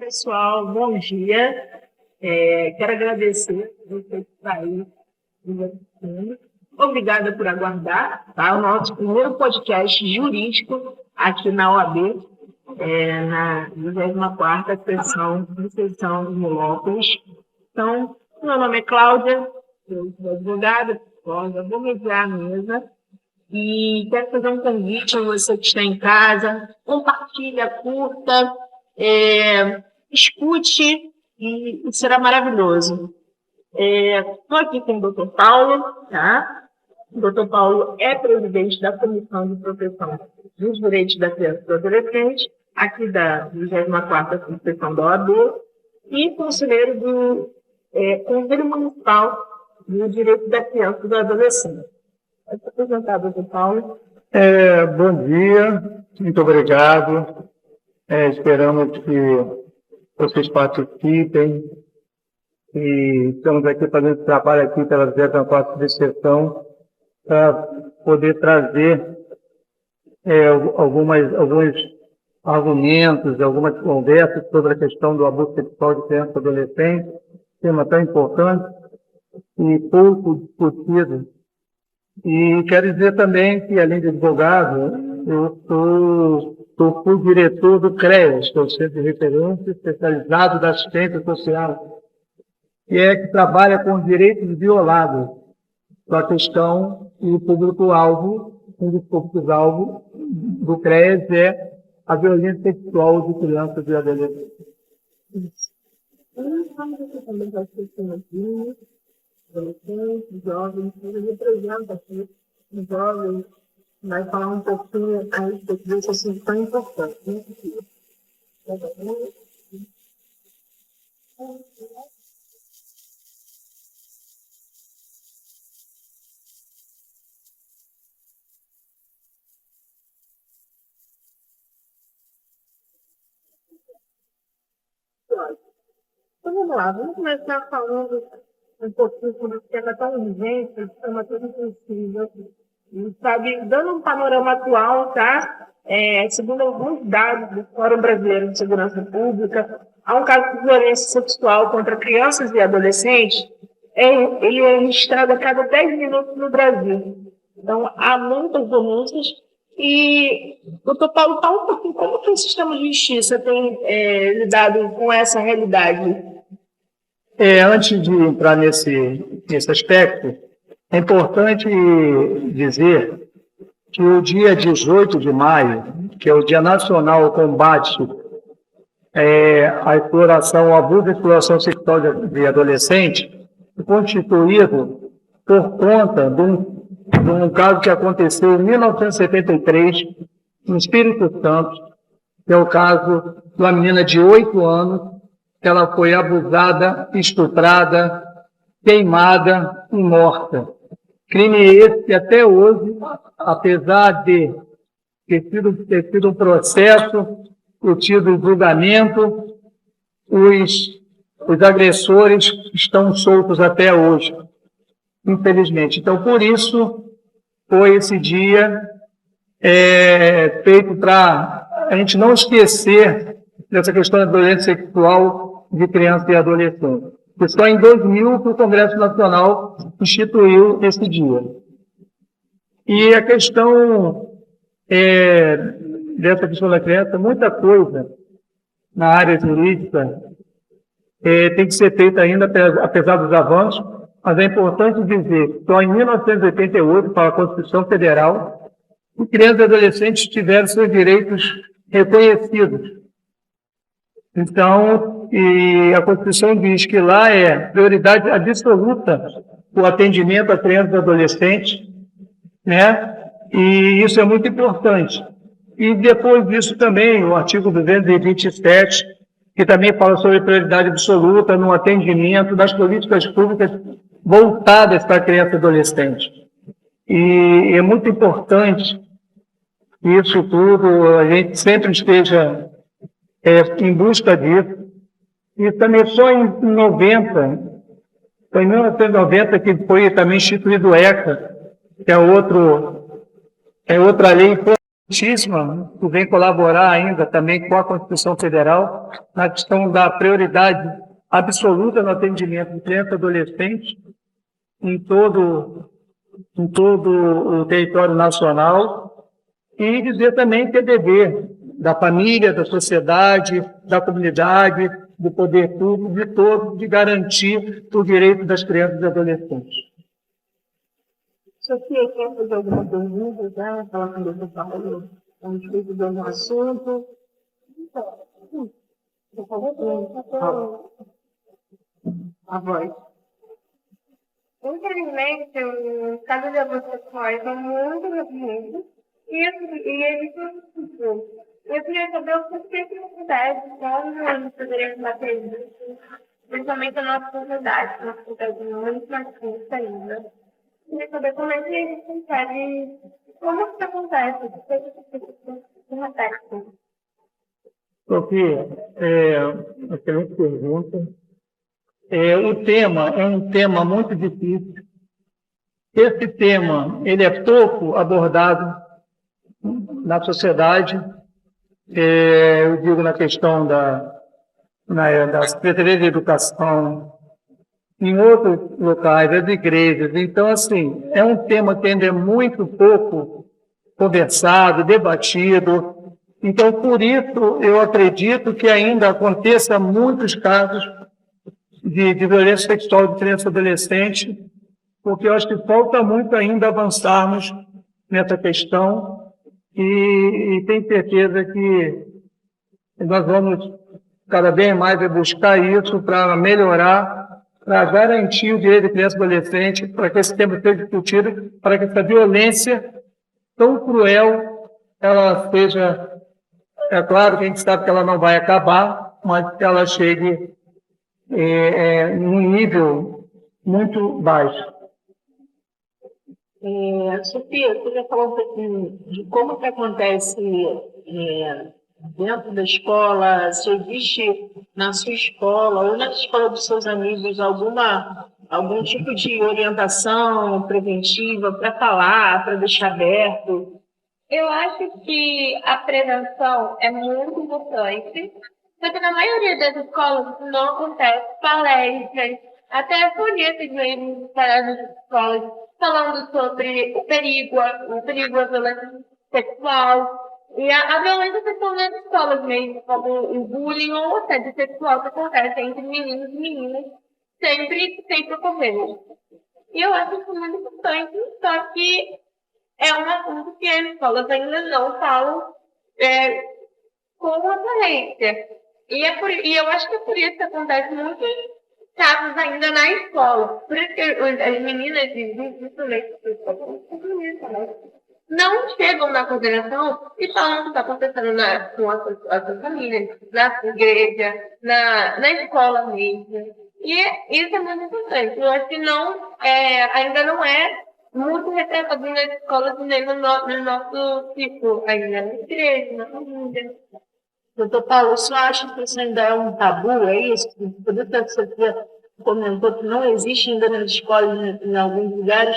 Pessoal, bom dia. Quero agradecer por você que está aí nos assistindo. Obrigada por aguardar, tá? O nosso primeiro podcast jurídico aqui na OAB, na 24ª sessão de Nilópolis. Então, meu nome é Cláudia, eu sou advogada, psicóloga, vou mediar a mesa. E quero fazer um convite a você que está em casa, compartilha, curta, escute e será maravilhoso. Estou aqui com o Dr. Paulo, tá? O Dr. Paulo é presidente da Comissão de Proteção dos Direitos da Criança e do Adolescente, aqui da 24ª Sessão da OAB, e conselheiro do Conselho Municipal do Direito da Criança e do Adolescente. Pode se apresentar, Dr. Paulo. Bom dia, muito obrigado. Esperamos que vocês participem. E estamos aqui fazendo trabalho aqui pela 24ª sessão para poder trazer alguns argumentos, algumas conversas sobre a questão do abuso sexual de criança e adolescente, tema tão importante e pouco discutido. E quero dizer também que, além de advogado, eu sou diretor do CREAS, que é o Centro de Referência Especializado da Assistência Social, que trabalha com direitos violados. A questão e o público-alvo, um dos públicos-alvos do CREAS é a violência sexual de crianças e adolescentes. Adolescentes, jovens, ele representa aqui os jovens, vai falar um pouquinho a respeito desse assunto tão importante. Então vamos lá, vamos começar falando um pouquinho sobre esse tema tão urgente, esse tema tão impossível. E, sabe, dando um panorama atual, tá? Segundo alguns dados do Fórum Brasileiro de Segurança Pública, há um caso de violência sexual contra crianças e adolescentes, ele é registrado a cada 10 minutos no Brasil. Então, há muitas denúncias. E, doutor Paulo, fala um pouquinho como que o sistema de justiça tem lidado com essa realidade. Antes de entrar nesse aspecto, é importante dizer que o dia 18 de maio, que é o Dia Nacional ao Combate à Exploração, ao Abuso e Exploração Sexual de Adolescente, foi constituído por conta de um caso que aconteceu em 1973, no Espírito Santo, que é o caso de uma menina de 8 anos, que ela foi abusada, estuprada, queimada e morta. Crime esse que até hoje, apesar de ter sido um processo, ter tido julgamento, os agressores estão soltos até hoje, infelizmente. Então, por isso, foi esse dia feito para a gente não esquecer dessa questão da violência sexual de criança e adolescente. Foi só em 2000 que o Congresso Nacional instituiu esse dia. E a questão dessa questão da criança, muita coisa na área jurídica tem que ser feita ainda, apesar dos avanços, mas é importante dizer que só em 1988, para a Constituição Federal, que crianças e adolescentes tiveram seus direitos reconhecidos. Então, e a Constituição diz que lá é prioridade absoluta o atendimento a crianças e adolescentes, né? E isso é muito importante. E depois disso também, o artigo 227, que também fala sobre prioridade absoluta no atendimento das políticas públicas voltadas para a criança e adolescente. E é muito importante que isso tudo, a gente sempre esteja em busca disso. E também só em 1990 que foi também instituído o ECA, que é outra lei Muitíssima, que vem colaborar ainda também com a Constituição Federal na questão da prioridade absoluta no atendimento de criança e adolescente em todo o território nacional, e dizer também que é dever da família, da sociedade, da comunidade, do poder público, de todos, de garantir o direito das crianças e adolescentes. Sofia, quer fazer alguma pergunta, já? Falar com o doutor Paulo, a respeito de algum assunto? Por favor, a voz. Infelizmente, os casos de abuso sexual são muito reprimidos e eles são. Eu queria saber o porquê que acontece, como nós poderíamos combater isso, principalmente na nossa sociedade muito machista ainda. Eu queria saber como é que a gente consegue, como que acontece, o que acontece. Sofia, excelente pergunta. O tema é um tema muito difícil. Esse tema ele é pouco abordado na sociedade. Eu digo na questão da Secretaria de Educação, em outros locais, das igrejas. Então, assim, é um tema que ainda é muito pouco conversado, debatido. Então, por isso, eu acredito que ainda aconteça muitos casos de violência sexual de criança e adolescente, porque eu acho que falta muito ainda avançarmos nessa questão e tenho certeza que nós vamos cada vez mais buscar isso para melhorar, para garantir o direito de criança e adolescente, para que esse tema seja discutido, para que essa violência tão cruel, ela seja, é claro que a gente sabe que ela não vai acabar, mas que ela chegue num nível muito baixo. Sofia, você já falou um pouquinho de como que acontece dentro da escola, se existe na sua escola ou na escola dos seus amigos algum tipo de orientação preventiva para falar, para deixar aberto? Eu acho que a prevenção é muito importante, porque na maioria das escolas não acontece palestras, até folhetos mesmo para nas escolas, falando sobre o perigo da violência sexual, e a violência sexual nas escolas mesmo, como o bullying ou o assédio sexual que acontece entre meninos e meninas, sempre ocorrendo. E eu acho isso muito importante, só que é um assunto que as escolas ainda não falam com aparência. E eu acho que é por isso que acontece muitos casos ainda na escola. Por isso que as meninas não chegam na coordenação e falam o que está acontecendo com a sua família, na igreja, na escola mesmo. E isso é muito importante. Eu acho que ainda não é muito retratado nas escolas nem no nosso ciclo, ainda na igreja, na família. Doutor Paulo, o senhor acha que isso ainda é um tabu, é isso? Por isso que você comentou que não existe ainda nas escolas, em alguns lugares,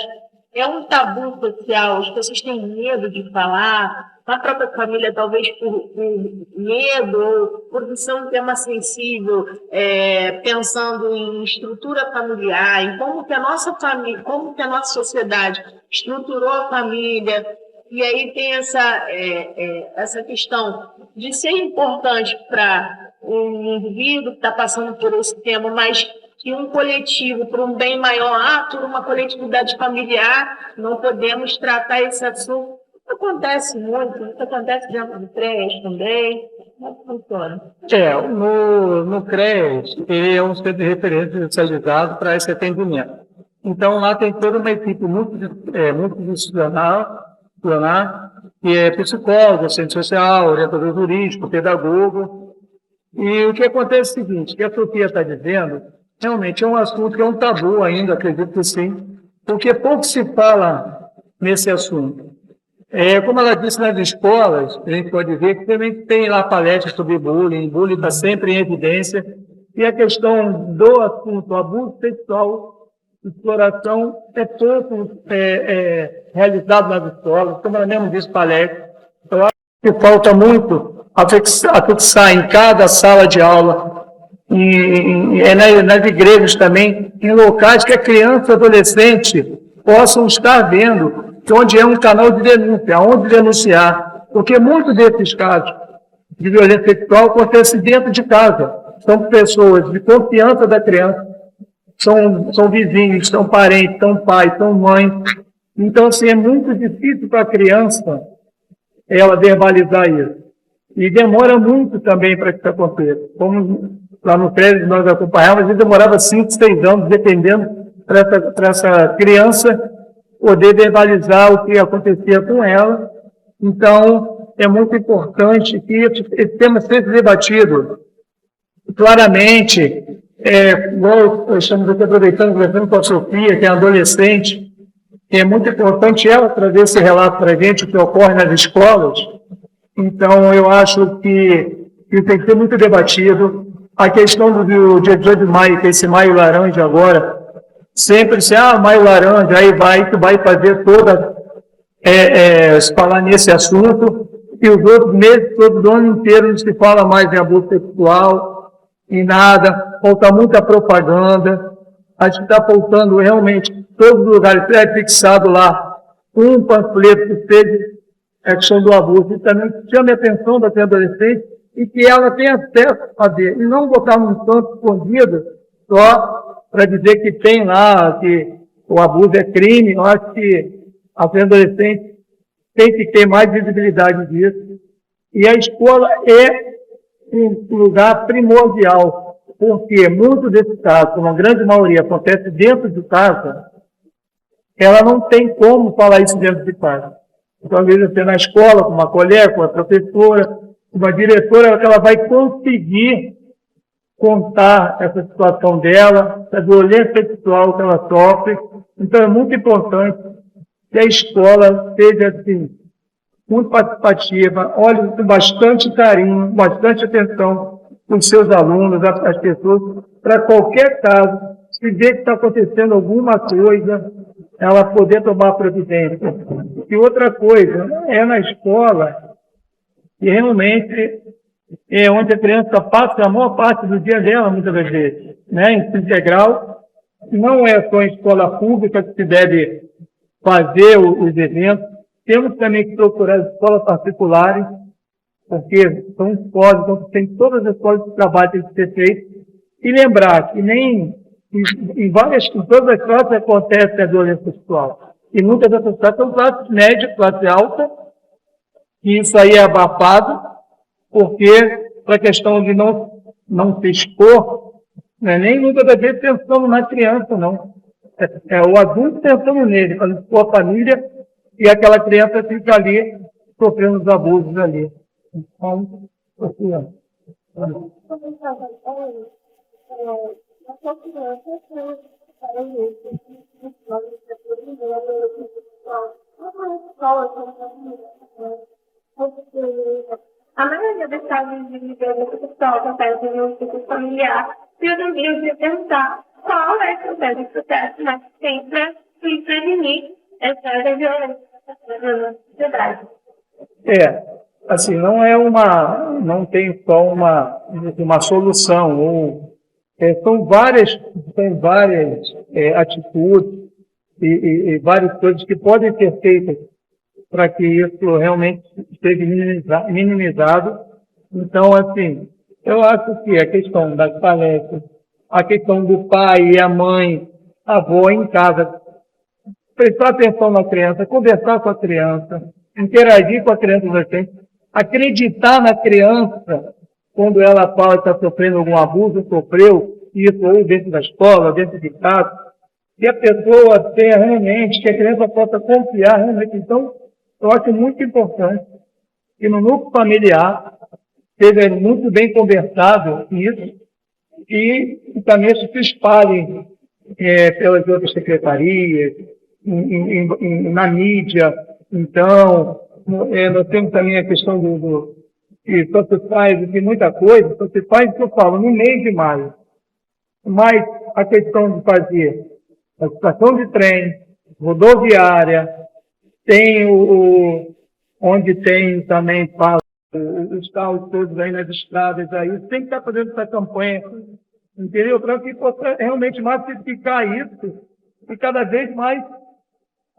é um tabu social, as pessoas têm medo de falar, a própria família talvez por medo, ou por ser um tema sensível, pensando em estrutura familiar, em como que a nossa família, como que a nossa sociedade estruturou a família. E aí tem essa questão de ser importante para um indivíduo que está passando por esse tema, mas que um coletivo, para um bem maior, por uma coletividade familiar, não podemos tratar esse assunto. Isso acontece muito, isso acontece dentro do CREAS também. Como é que funciona? No CREAS, ele é um centro de referência especializado para esse atendimento. Então, lá tem toda uma equipe multidisciplinar, que é psicólogo, assistente social, orientador jurídico, pedagogo. E o que acontece é o seguinte, que a Sofia está dizendo, realmente é um assunto que é um tabu ainda, acredito que sim, porque pouco se fala nesse assunto. Como ela disse nas escolas, a gente pode ver que também tem lá palestras sobre bullying está sempre em evidência, e a questão do assunto abuso sexual, exploração, é pouco realizado nas escolas, como ela mesmo disse, palestra. Eu acho que falta muito afixar em cada sala de aula, nas igrejas também, em locais que a criança e adolescente possam estar vendo, onde é um canal de denúncia, onde denunciar, porque muitos desses casos de violência sexual acontecem dentro de casa. São pessoas de confiança da criança, são vizinhos, são parentes, são pais, são mães. Então, assim, é muito difícil para a criança ela verbalizar isso. E demora muito também para que isso aconteça. Como lá no prédio nós acompanhávamos, demorava 5, 6 anos, dependendo, para essa criança poder verbalizar o que acontecia com ela. Então, é muito importante que esse tema seja debatido claramente. Igual estamos aqui aproveitando, conversando com a Sofia, que é adolescente, é muito importante ela trazer esse relato para a gente, o que ocorre nas escolas. Então, eu acho que isso tem que ser muito debatido. A questão do dia 18 de maio, que é esse maio laranja agora, sempre se, maio laranja, aí tu vai fazer falar nesse assunto, e os outros meses, todo o ano inteiro, não se fala mais em abuso sexual, em nada, falta muita propaganda. Acho que está faltando realmente, todos os lugares, fixado lá, um panfleto que seja a questão do abuso, e também chame a atenção da adolescente e que ela tenha acesso a ver, e não botar num canto escondido só para dizer que tem lá, que o abuso é crime. Eu acho que a adolescente tem que ter mais visibilidade disso, e a escola é um lugar primordial, porque muitos desses casos, uma grande maioria, acontece dentro de casa, ela não tem como falar isso dentro de casa. Então, às vezes, você na escola, com uma colega, com uma professora, com uma diretora, ela vai conseguir contar essa situação dela, essa violência sexual que ela sofre. Então, é muito importante que a escola seja, assim, muito participativa, olhe com bastante carinho, bastante atenção com os seus alunos, as pessoas, para qualquer caso, se vê que está acontecendo alguma coisa, ela poder tomar providência. E outra coisa, é na escola que realmente é onde a criança passa a maior parte do dia dela, muitas das vezes, né? Em integral, não é só em escola pública que se deve fazer os eventos, temos também que procurar escolas particulares, porque são escolas, então tem todas as escolas de trabalho que tem que ser feito, e lembrar que nem em todas as classes acontece a violência sexual. E muitas dessas classes são classes médias, classe alta, e isso aí é abafado, porque para a questão de não se expor, não é nem muitas das vezes pensando na criança, não. É o adulto pensando nele, para não expor a família, e aquela criança fica ali sofrendo os abusos ali. Então, assim, a maioria dos casos de violência sexual acontece no ciclo familiar. E eu também queria perguntar qual é o processo mais que tem para prevenir essa violência na sociedade. Assim, não tem só uma solução, são várias atitudes e várias coisas que podem ser feitas para que isso realmente seja minimizado. Então, assim, eu acho que a questão das palestras, a questão do pai e a mãe, a avó em casa, prestar atenção na criança, conversar com a criança, interagir com a criança adolescente, acreditar na criança quando ela fala que está sofrendo algum abuso, sofreu isso ou dentro da escola, dentro de casa, que a pessoa tenha realmente, que a criança possa confiar realmente. Então, eu acho muito importante que no núcleo familiar seja muito bem conversado isso e também se espalhe pelas outras secretarias, na mídia. Então, nós temos também a questão que só se faz de muita coisa, só se faz, que eu falo, no mês de maio. Mas a questão de fazer a estação de trem, rodoviária, tem onde tem também os carros todos aí nas estradas aí, tem que estar fazendo essa campanha, entendeu? Para que possa realmente massificar isso e cada vez mais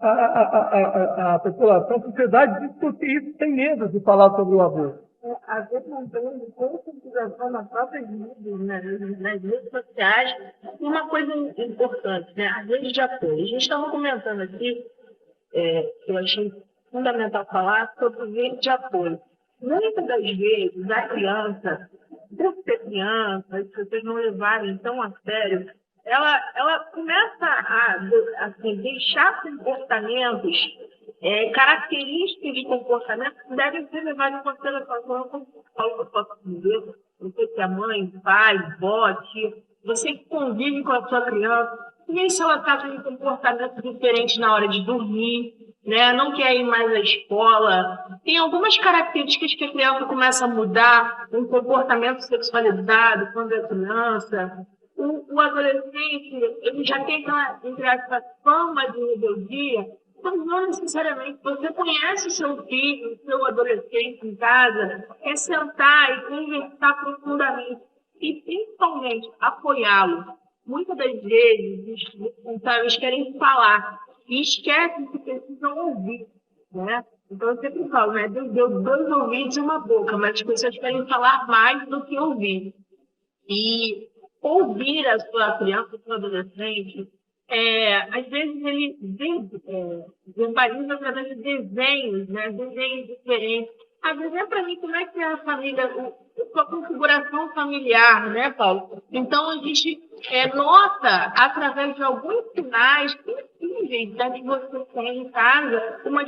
a população, a sociedade discutir isso, tem medo de falar sobre o aborto. Às vezes não tem conscientização nas próprias mídias, né, nas redes sociais. E uma coisa importante, né, as redes de apoio. A gente estava comentando aqui, que eu achei fundamental falar, sobre rede de apoio. Muitas das vezes, a criança, por ser criança, se vocês não levarem tão a sério, ela começa a assim, deixar comportamentos, características de comportamento que devem ser levadas em consideração. Como eu posso dizer, você que é mãe, pai, vó, tia, você que convive com a sua criança, vê se ela está com um comportamento diferente na hora de dormir, né? Não quer ir mais à escola. Tem algumas características que a criança começa a mudar, um comportamento sexualizado quando é criança. O adolescente, ele já tem aquela, entre aspas, fama de rebeldia, mas não necessariamente. Você conhece o seu filho, o seu adolescente em casa, é sentar e conversar profundamente e, principalmente, apoiá-lo. Muitas das vezes, os responsáveis querem falar e esquecem que precisam ouvir, né? Então, eu sempre falo, né? Deus deu 2 ouvidos e uma boca, mas as pessoas querem falar mais do que ouvir. E ouvir a sua criança, o seu adolescente, às vezes ele verbaliza através de desenhos, né? Desenhos diferentes. Às vezes é para mim como é que é a família, a sua configuração familiar, né, Paulo? Então a gente nota através de alguns sinais sensíveis da que você tem em casa uma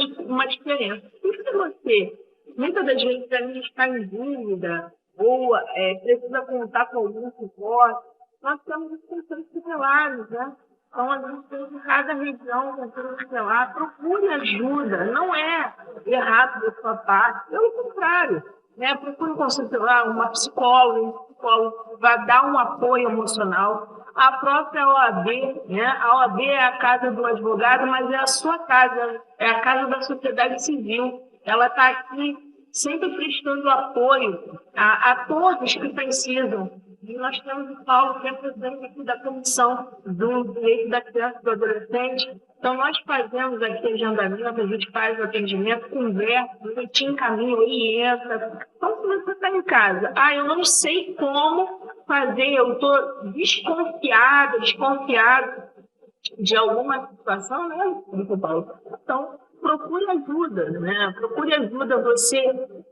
diferença. E se você, muitas das vezes, a gente está em dúvida, ou precisa contar com algum suporte, nós temos os conselhos tutelares, né? Então, a gente tem em cada região, conselho tutelar, procure ajuda, não é errado da sua parte, pelo contrário, né? Procure um conselho tutelar, uma psicóloga, um psicólogo, vai dar um apoio emocional. A própria OAB, né? A OAB é a casa do advogado, mas é a sua casa, é a casa da sociedade civil. Ela está aqui sempre prestando apoio a todos que precisam. E nós temos o Paulo, que é presidente aqui da Comissão do Direito da Criança e do Adolescente. Então, nós fazemos aqui agendamento, a gente faz o atendimento, conversa, a gente encaminha, orienta. Então, se você está em casa, eu não sei como fazer, eu estou desconfiado de alguma situação, né, Paulo? Então, procure ajuda, né? Procure ajuda. Você,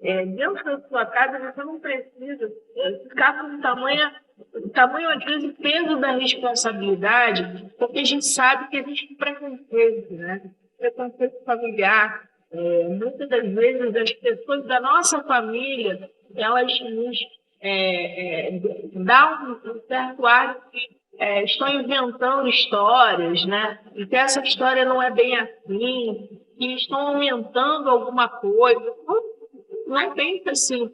dentro da sua casa, você não precisa ficar com o tamanho, às vezes, peso da responsabilidade, porque a gente sabe que existe preconceito, né? Preconceito familiar. Muitas das vezes, as pessoas da nossa família, elas nos dão um certo ar de estão inventando histórias, né? E que essa história não é bem assim, que estão aumentando alguma coisa. Não pense assim.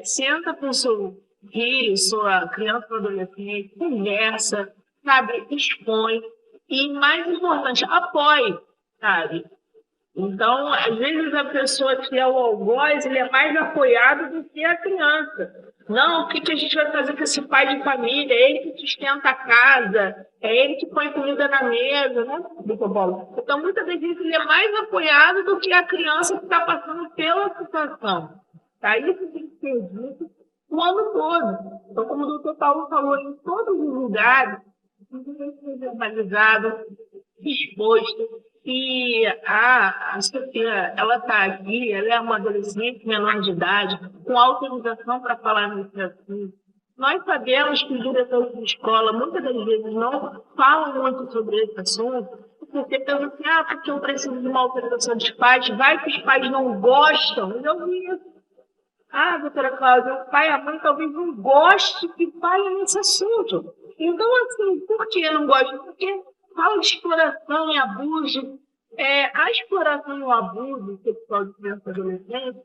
Senta com o seu filho, sua criança ou adolescente, conversa, sabe? Expõe. E, mais importante, apoie, sabe? Então, às vezes a pessoa que é o algoz, ele é mais apoiado do que a criança. Não, o que a gente vai fazer com esse pai de família? É ele que sustenta a casa, é ele que põe comida na mesa, né? Então, muitas vezes ele é mais apoiado do que a criança que está passando pela situação. Tá? Isso tem que ser dito o ano todo. Então, como o doutor Paulo falou, em todos os lugares, isso tem que ser verbalizado, exposto. E a Sofia, ela está aqui, ela é uma adolescente menor de idade, com autorização para falar nesse assunto. Nós sabemos que os diretores de escola, muitas das vezes, não falam muito sobre esse assunto, porque pensam assim, porque eu preciso de uma autorização dos pais, vai que os pais não gostam. Eu vi isso. Doutora Cláudia, o pai e a mãe talvez não gostem que fale nesse assunto. Então, assim, por que não gostam? Porque fala de exploração e abuso. A exploração e o abuso sexual de criança e adolescente,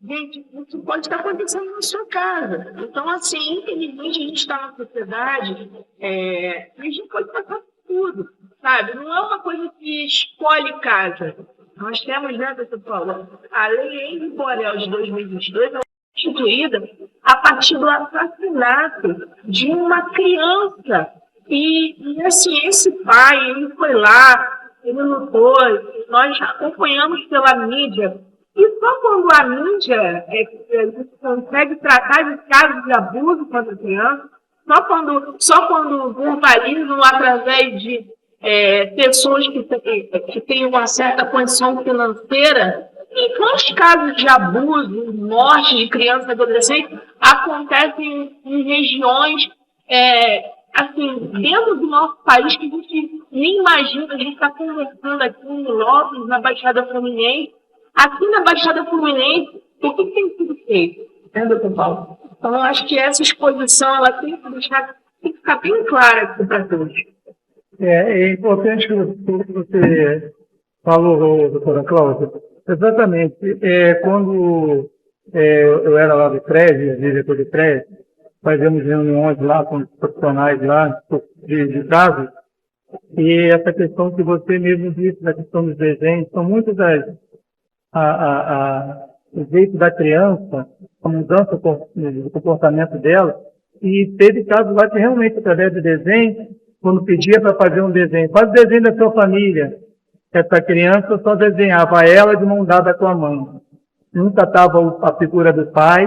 gente, isso pode estar acontecendo na sua casa. Então, assim, infelizmente, a gente está na sociedade, a gente pode passar por tudo, sabe? Não é uma coisa que escolhe casa. Nós temos, né, doutor Paulo, a Lei Henrique Borel de 2022 ela foi instituída a partir do assassinato de uma criança. E assim, esse pai, ele foi lá, ele lutou, nós acompanhamos pela mídia. E só quando a mídia consegue tratar de casos de abuso contra a criança, só quando verbalizam através de pessoas que têm uma certa condição financeira, e quantos casos de abuso, morte de criança e adolescente acontecem em regiões, assim, dentro do nosso país, que a gente nem imagina. A gente está conversando aqui em Lopes, na Baixada Fluminense. Aqui na Baixada Fluminense, o que tem sido feito, né, doutor Paulo? Então, eu acho que essa exposição ela tem que ficar bem clara aqui para todos. É importante o que você falou, doutora Cláudia. Exatamente. Quando eu era lá do prédio, diretor de prédio, fazíamos reuniões lá com os profissionais lá de casos, e essa questão que você mesmo disse, da questão dos desenhos, são muitas o jeito da criança, a mudança do comportamento dela, e teve casos lá que realmente, através do desenho, quando pedia para fazer um desenho, faz o desenho da sua família, essa criança só desenhava ela de mão dada com a mãe. Nunca estava a figura do pai,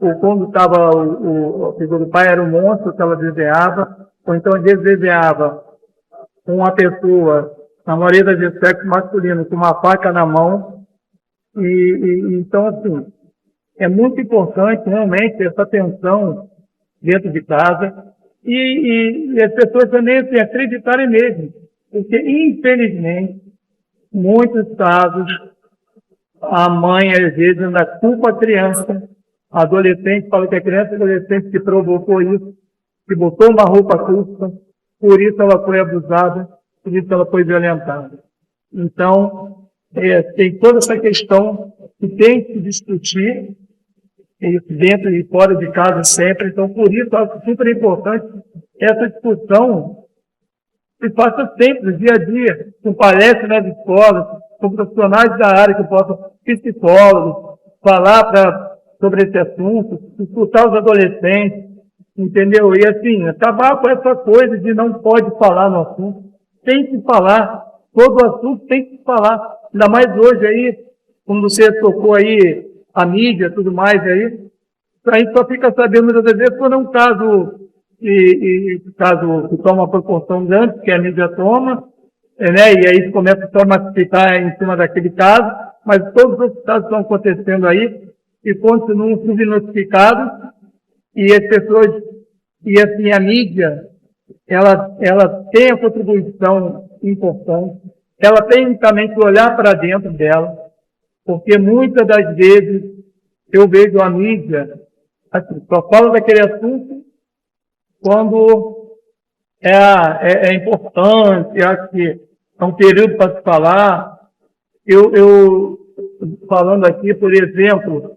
ou quando estava a figura do pai era o monstro que ela desenhava, ou então às vezes desenhava uma pessoa, na maioria das vezes sexo masculino, com uma faca na mão. Então, assim, é muito importante realmente essa atenção dentro de casa e as pessoas também assim, acreditarem mesmo, porque infelizmente muitos casos a mãe às vezes ainda culpa a criança, a adolescente fala que a criança e adolescente que provocou isso, que botou uma roupa curta, por isso ela foi abusada, por isso ela foi violentada. Então, tem toda essa questão que tem que discutir dentro e fora de casa sempre. Então, por isso, eu acho super importante essa discussão se faça sempre, dia a dia, com palestras nas escolas, com profissionais da área que possam, psicólogos, falar sobre esse assunto, escutar os adolescentes, entendeu? E assim, acabar com essa coisa de não pode falar no assunto. Tem que falar, todo assunto tem que falar. Ainda mais hoje aí, como você tocou aí, a mídia, tudo mais aí, a gente só fica sabendo muitas vezes quando é um caso, caso que toma uma proporção grande, que a mídia toma, né, e aí começa a massificar em cima daquele caso, mas todos os outros casos estão acontecendo aí e continuam subnotificados, e as pessoas, e assim, a mídia, ela tem a contribuição importante, ela tem também que olhar para dentro dela, porque muitas das vezes eu vejo a mídia, assim, só fala daquele assunto quando é importante, acho que é um período para se falar. Eu falando aqui, por exemplo,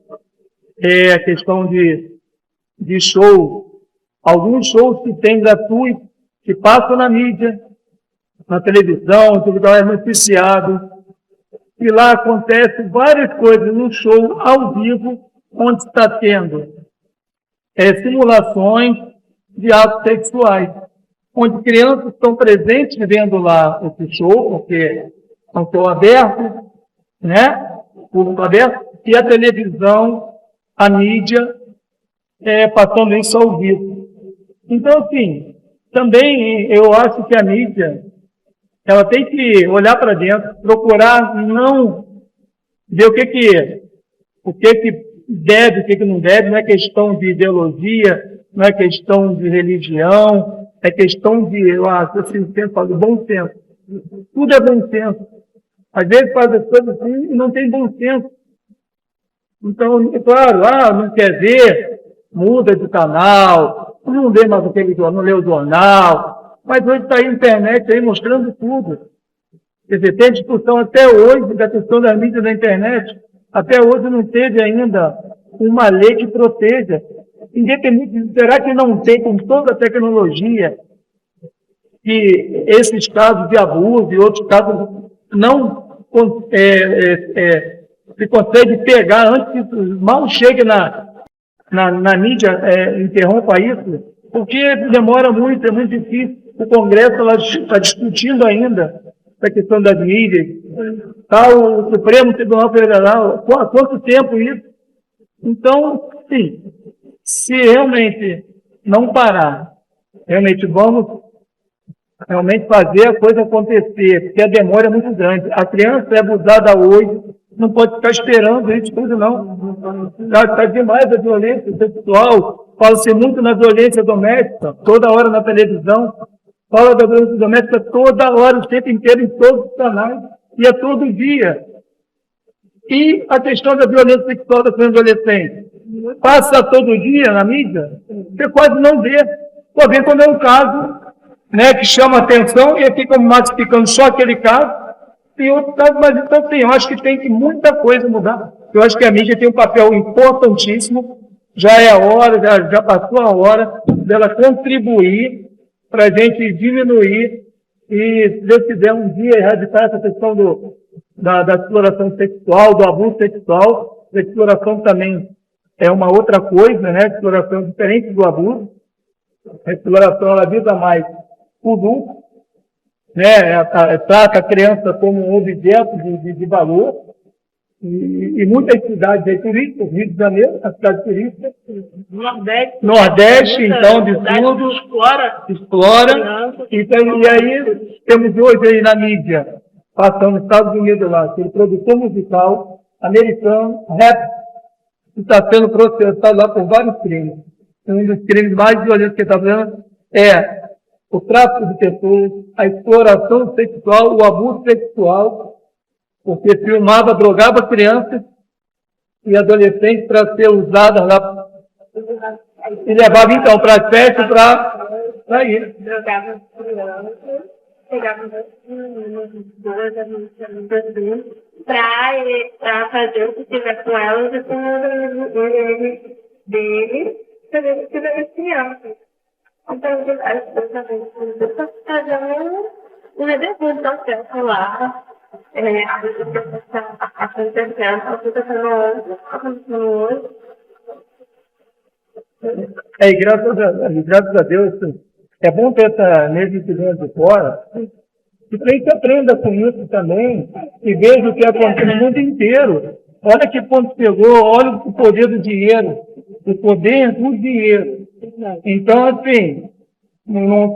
a questão de show, alguns shows que tem gratuitos, que passam na mídia, na televisão, tudo é noticiado, e lá acontecem várias coisas num show ao vivo, onde está tendo simulações de atos sexuais, onde crianças estão presentes vendo lá esse show, porque é um show aberto, né? Público aberto, e a televisão, a mídia, passando isso ao vivo. Então, assim, também eu acho que a mídia ela tem que olhar para dentro, procurar não ver o que deve, o que não deve, não é questão de ideologia, não é questão de religião, é questão de, eu acho, assim, de bom senso. Tudo é bom senso. Às vezes faz as coisas assim e não tem bom senso. Então, claro, não quer ver, muda de canal, não lê mais aquele jornal, não lê o jornal. Mas hoje está aí a internet aí mostrando tudo. Quer dizer, tem discussão até hoje da questão da mídia da internet. Até hoje não teve ainda uma lei que proteja. Independente, será que não tem, com toda a tecnologia, que esses casos de abuso e outros casos não se consegue pegar antes que mal chegue na mídia, interrompa isso, porque demora muito, é muito difícil. O Congresso está discutindo ainda a questão das mídias. Tá, o Supremo Tribunal Federal, há quanto tempo isso? Então, sim, se realmente não parar, realmente vamos fazer a coisa acontecer, porque a demora é muito grande. A criança é abusada hoje, não pode ficar esperando isso tudo, não. Está demais a violência sexual, fala-se muito na violência doméstica, toda hora na televisão, fala da violência doméstica toda hora, o tempo inteiro, em todos os canais, e é todo dia. E a questão da violência sexual das adolescentes, passa todo dia na mídia, você quase não vê. Só vê quando é um caso, né, que chama atenção e fica massificando só aquele caso, e outro caso, mas então tem, eu acho que tem que muita coisa mudar. Eu acho que a mídia tem um papel importantíssimo, já é a hora, já passou a hora dela contribuir para a gente diminuir e, se Deus quiser, um dia erradicar essa questão da exploração sexual, do abuso sexual. A exploração também é uma outra coisa, né? A exploração é diferente do abuso. A exploração, ela visa mais o lucro, né? Trata a criança como um objeto de valor. E muitas cidades aí turísticas, Rio de Janeiro, a cidade turística, Nordeste, então, de tudo, explora. Então, e aí, temos hoje aí na mídia, passando nos Estados Unidos lá, aquele produtor musical americano, rap, que está sendo processado lá por vários crimes. Um dos crimes mais violentos que ele está fazendo é o tráfico de pessoas, a exploração sexual, o abuso sexual, porque filmava, drogava crianças e adolescentes para ser usadas lá. E levava, então, para as festas para ir. Drogava crianças, pegava meninas, duas amigas para fazer o que tiver com elas e com o dele, fazer o que tiver com as crianças. Então, as pessoas estão fazendo uma defesa certa lá. Graças a Deus, é bom ter essa necessidade de fora, e para a gente aprenda com isso também, e veja o que acontece no mundo inteiro. Olha que ponto chegou, olha o poder do dinheiro, o poder do dinheiro. Então, assim, não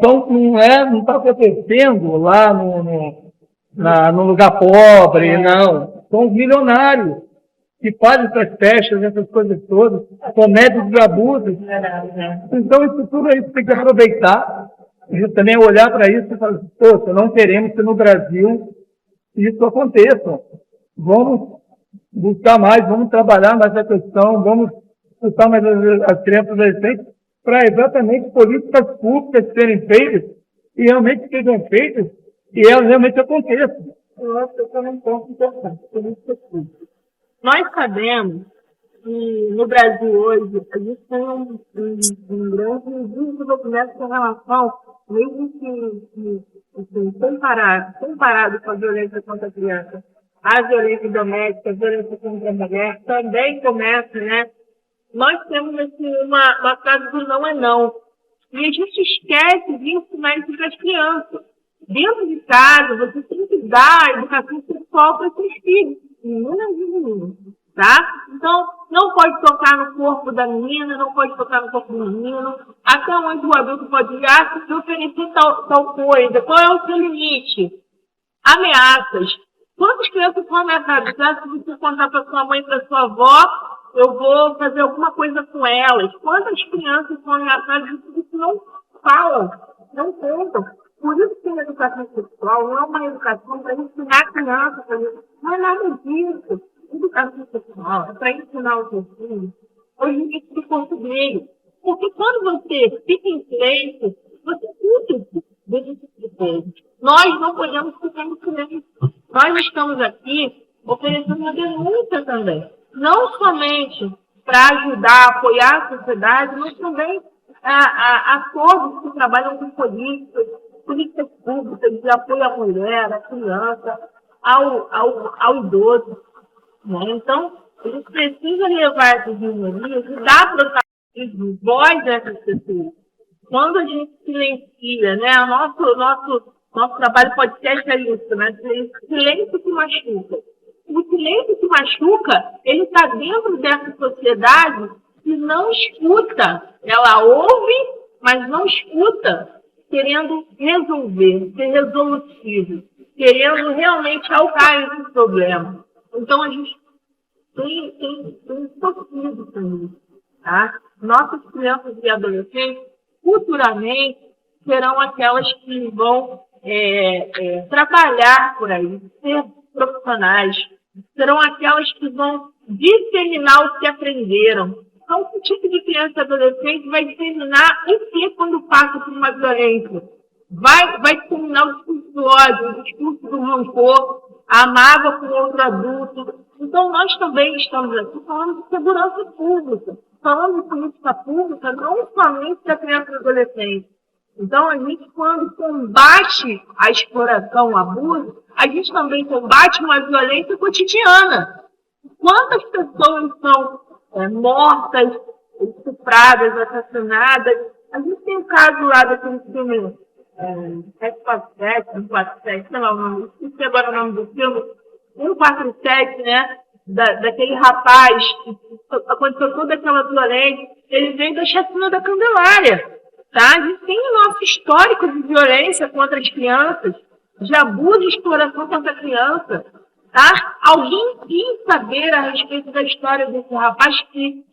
está acontecendo lá no lugar pobre, não. São os milionários que fazem essas festas, essas coisas todas, cometem os abusos. Então, isso tudo a gente tem que aproveitar, e também olhar para isso e falar, poxa, não queremos que no Brasil isso aconteça. Vamos buscar mais, vamos trabalhar mais a questão, vamos buscar mais as crianças e adolescentes para exatamente políticas públicas serem feitas e realmente sejam feitas e elas realmente aconteçam. Eu acho que é um ponto importante, políticas públicas. Nós sabemos que no Brasil hoje a gente tem um grande desenvolvimento com relação, mesmo que comparado com a violência contra a criança, a violência doméstica, a violência contra a mulher, também começa, né? Nós temos assim, uma frase do não é não. E a gente esquece de ensinar isso para as crianças. Dentro de casa, você tem que dar educação sexual para seus filhos, meninas e meninos, tá? Então, não pode tocar no corpo da menina, não pode tocar no corpo do menino, até onde o adulto pode ir, se oferecer tal coisa, qual é o seu limite? Ameaças. Quantas crianças são ameaçadas? Se você contar para sua mãe, para sua avó, eu vou fazer alguma coisa com elas. Quantas crianças são ameaçadas? Isso não fala, não contam. Por isso que a educação sexual não é uma educação para ensinar a criança, não é nada disso. Educação sexual é para ensinar o seu filho o limite do corpo dele. Porque quando você fica em silêncio, você fica desse tipo de coisa. Nós não podemos ficar em silêncio. Nós estamos aqui oferecendo uma denúncia também. Não somente para ajudar, apoiar a sociedade, mas também a todos que trabalham com políticas públicas de apoio à mulher, à criança. ao idoso. Né? Então, a gente precisa levar essas minorias e dar protagonismo, voz a essas pessoas. Quando a gente silencia, né? Nosso trabalho pode ser isso, né? Silêncio que machuca. O silêncio que machuca, ele está dentro dessa sociedade que não escuta. Ela ouve, mas não escuta, querendo resolver, ser resolutivo, querendo realmente alcançar esse problema. Então, a gente tem sofrido com isso. Tá? Nossas crianças e adolescentes, futuramente, serão aquelas que vão trabalhar por aí, ser profissionais, serão aquelas que vão disseminar o que aprenderam. Então, que tipo de criança e adolescente vai disseminar o que quando passa por uma violência? Vai disseminar o discurso do ódio, o discurso do rancor, a mágoa com outro adulto. Então, nós também estamos aqui falando de segurança pública, falando de política pública, não somente da criança e adolescente. Então, a gente, quando combate a exploração, o abuso, a gente também combate uma violência cotidiana. Quantas pessoas são mortas, estupradas, assassinadas? A gente tem um caso lá daquele filme 747, 147, não é o nome, não sei agora o nome do filme, 147, né? Daquele rapaz que aconteceu toda aquela violência, ele veio da chacina da Candelária. Tá? A gente tem o nosso histórico de violência contra as crianças, de abuso e exploração contra a criança. Tá? Alguém quis saber a respeito da história desse rapaz que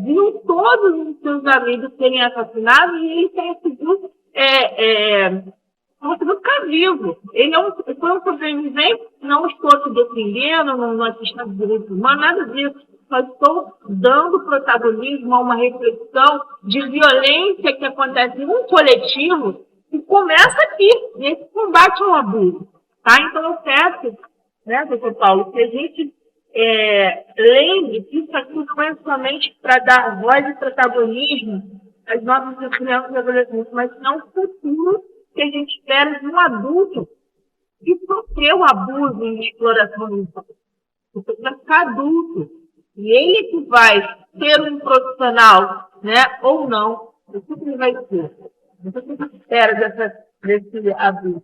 viu todos os seus amigos serem assassinados e ele conseguiu ficar vivo. Ele foi um sobrevivente, não estou se defendendo, não assistando direitos humanos, nada disso. Só estou dando protagonismo a uma reflexão de violência que acontece num coletivo e começa aqui, nesse combate ao abuso. Tá? Então, eu peço, né, doutor Paulo, que a gente lembre que isso aqui não é somente para dar voz e protagonismo às nossas crianças e adolescentes, mas é um futuro que a gente espera de um adulto que sofreu abuso e exploração infantil. Você vai ficar adulto. E ele que vai ser um profissional, né, ou não, o que ele vai ser? O que você espera desse abuso?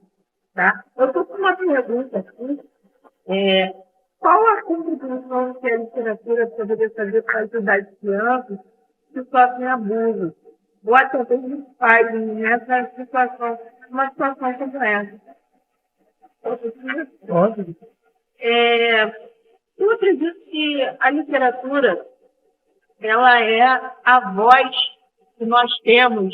Tá? Eu estou com uma pergunta aqui. Qual a contribuição que a literatura poderia fazer para ajudar as crianças que sofrem abuso? Ou até mesmo os pais nessa situação, uma situação como essa? Eu acredito que a literatura, ela é a voz que nós temos,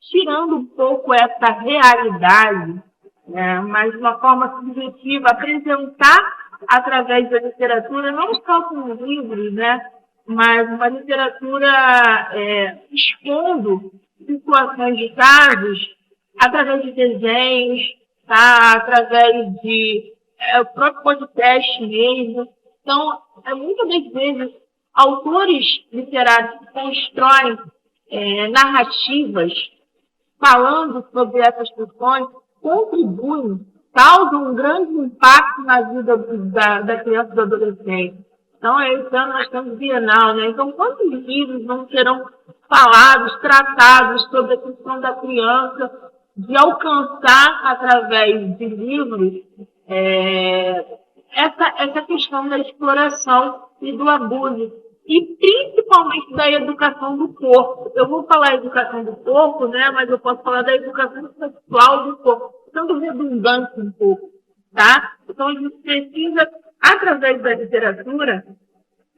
tirando um pouco essa realidade, né, mas de uma forma subjetiva, apresentar através da literatura, não só com livros, né, mas uma literatura expondo situações de casos, através de desenhos, tá? Através de o próprio podcast mesmo. Então, muitas das vezes, autores literários que constroem narrativas falando sobre essas questões contribuem, causam um grande impacto na vida da criança e do adolescente. Então, esse ano nós temos Bienal, né? Então, quantos livros não serão falados, tratados sobre a questão da criança, de alcançar, através de livros, essa questão da exploração e do abuso, e principalmente da educação do corpo. Eu vou falar educação do corpo, né, mas eu posso falar da educação sexual do corpo, sendo redundante um pouco. Tá? Então, a gente precisa, através da literatura,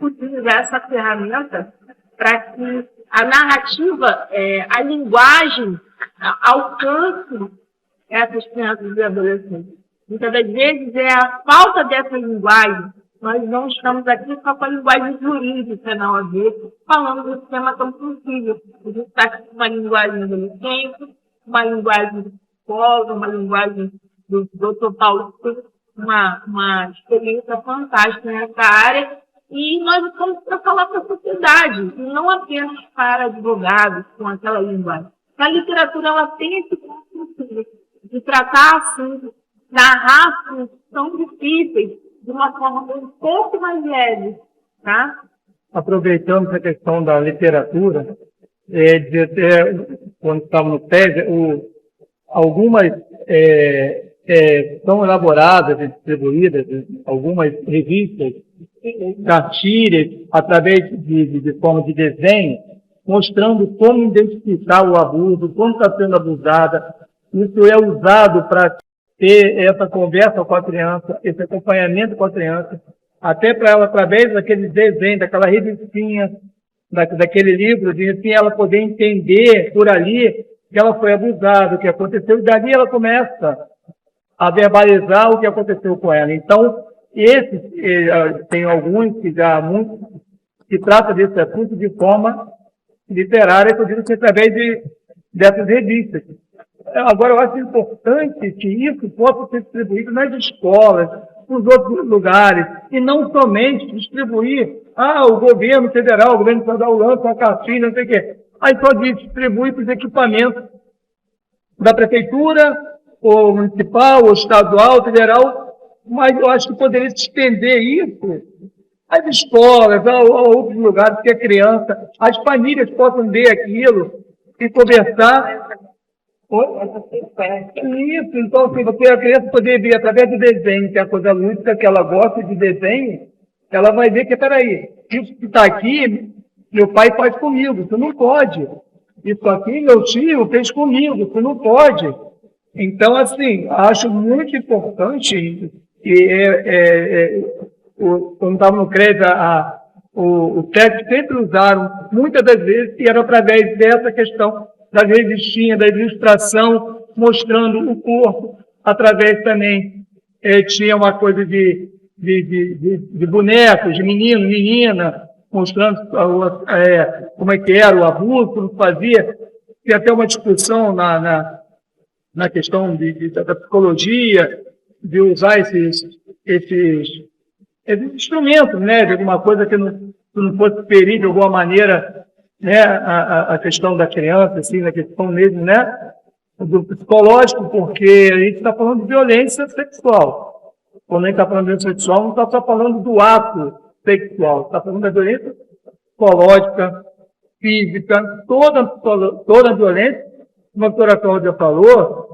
utilizar essa ferramenta para que a narrativa, a linguagem, alcance essas crianças e adolescentes. Muitas das vezes é a falta dessa linguagem. Nós não estamos aqui só com a linguagem jurídica, não a ver, falando desse tema tão sensível. A gente está aqui com uma linguagem adolescente, uma linguagem do psicólogo, uma linguagem do Dr. Paulo, que tem uma experiência fantástica nessa área, e nós estamos para falar para a sociedade, e não apenas para advogados com aquela linguagem. A literatura, ela tem esse ponto de tratar assuntos, narrar assuntos tão difíceis de uma forma um pouco mais leve, tá? Aproveitando essa questão da literatura, quando estava no TED, algumas são elaboradas e distribuídas, algumas revistas, cartilhas, através de forma de desenho, mostrando como identificar o abuso, como está sendo abusada. Isso é usado para ter essa conversa com a criança, esse acompanhamento com a criança, até para ela, através daquele desenho, daquela revistinha, daquele livro, de assim, ela poder entender por ali que ela foi abusada, o que aconteceu, e dali ela começa a verbalizar o que aconteceu com ela. Então, tem alguns que já muito que tratam desse assunto de forma literária, que eu digo que através dessas revistas. Agora, eu acho importante que isso possa ser distribuído nas escolas, nos outros lugares, e não somente distribuir, o governo federal lança a cartilha, não sei o quê. Aí só distribui para os equipamentos da prefeitura, ou municipal, ou estadual, federal, mas eu acho que poderia se estender isso às escolas, a outros lugares que a criança, as famílias possam ver aquilo e conversar. Isso, então, assim, a criança poder ver através do desenho, que é a coisa lúdica que ela gosta de desenho, ela vai ver que, peraí, isso que está aqui, meu pai faz comigo, isso não pode. Isso aqui, meu tio fez comigo, isso não pode. Então, assim, acho muito importante, quando estava no CRES, o técnico sempre usaram, muitas das vezes, e era através dessa questão da revistinha, da ilustração, mostrando o corpo, através também, tinha uma coisa de bonecos, de menino, menina, mostrando como é que era o abuso, como fazia. Tem até uma discussão na questão da psicologia, de usar esses instrumentos, né, de alguma coisa que não fosse ferir de alguma maneira, né, a questão da criança, assim, na questão mesmo, né, do psicológico, porque a gente está falando de violência sexual. Quando a gente está falando de violência sexual, não está só falando do ato sexual, está falando da violência psicológica, física, toda a violência, como a doutora Cláudia falou,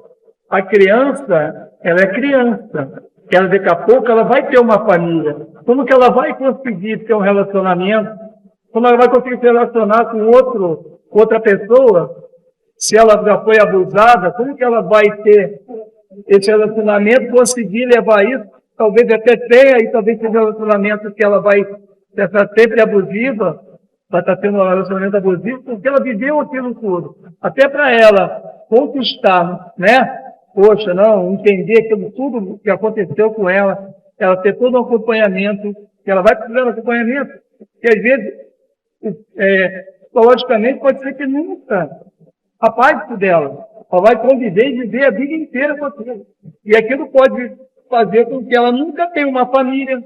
a criança, ela é criança. Ela, daqui a pouco, ela vai ter uma família. Como que ela vai conseguir ter um relacionamento? Como ela vai conseguir se relacionar com outra pessoa? Se ela já foi abusada, como que ela vai ter esse relacionamento, conseguir levar isso? Talvez até tenha, e talvez seja um relacionamento que ela vai estar sempre abusiva, vai estar tendo um relacionamento abusivo, porque ela viveu aquilo tudo. Até para ela conquistar, né? Poxa, não, entender aquilo tudo que aconteceu com ela, ela ter todo um acompanhamento, que ela vai precisar de acompanhamento, que às vezes, psicologicamente, pode ser que nunca apague dela. Ela vai conviver e viver a vida inteira com aquilo. E aquilo pode fazer com que ela nunca tenha uma família,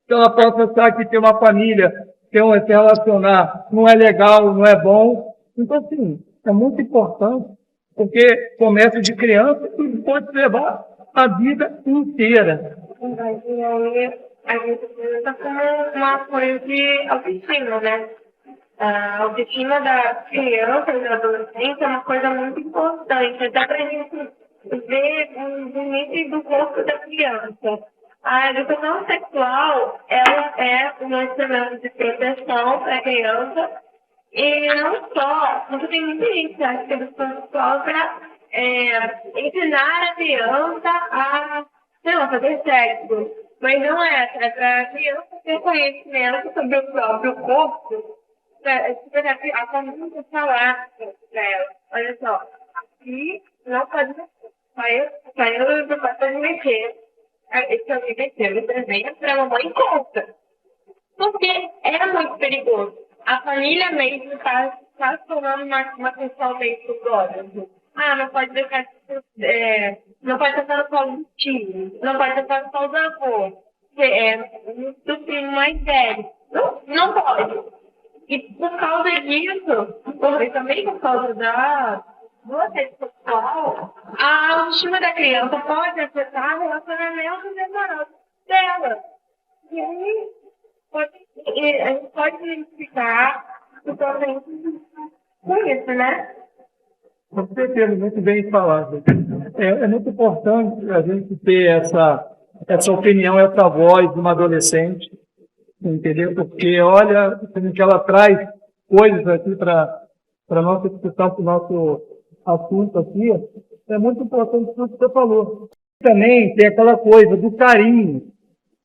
que ela possa achar que ter uma família, se relacionar, não é legal, não é bom. Então, assim, é muito importante, porque começa de criança e pode levar a vida inteira. E aí, a gente usa como uma coisa de autoestima, né? A autoestima da criança e do adolescente é uma coisa muito importante, até para a gente ver os limites do corpo da criança. A educação sexual, ela é um instrumento de proteção para a criança, e não só, porque tem muita gente que acha que a educação sexual é para ensinar a criança a, sei lá, fazer sexo. Mas não é para a criança ter conhecimento sobre o próprio corpo, a família falar para ela, olha só, aqui não pode mexer, eu não posso mexer. Esse amigo ele desenha para a mamãe conta. Porque é muito perigoso. A família mesmo está tomando uma questão meio perigosa. Não pode deixar, não pode deixar no colo do tio, não pode deixar no colo do avô, do primo mais velho. Não pode. E por causa disso, e também por causa no assédio sexual, a autoestima da criança pode afetar o relacionamento emocional dela. E aí, a gente pode identificar situações com isso, né? Com certeza, muito bem falado. É muito importante a gente ter essa opinião, essa voz de uma adolescente, entendeu? Porque, olha, como que ela traz coisas aqui para a nossa discussão, para o nosso assunto aqui, é muito importante tudo que você falou. Também tem aquela coisa do carinho.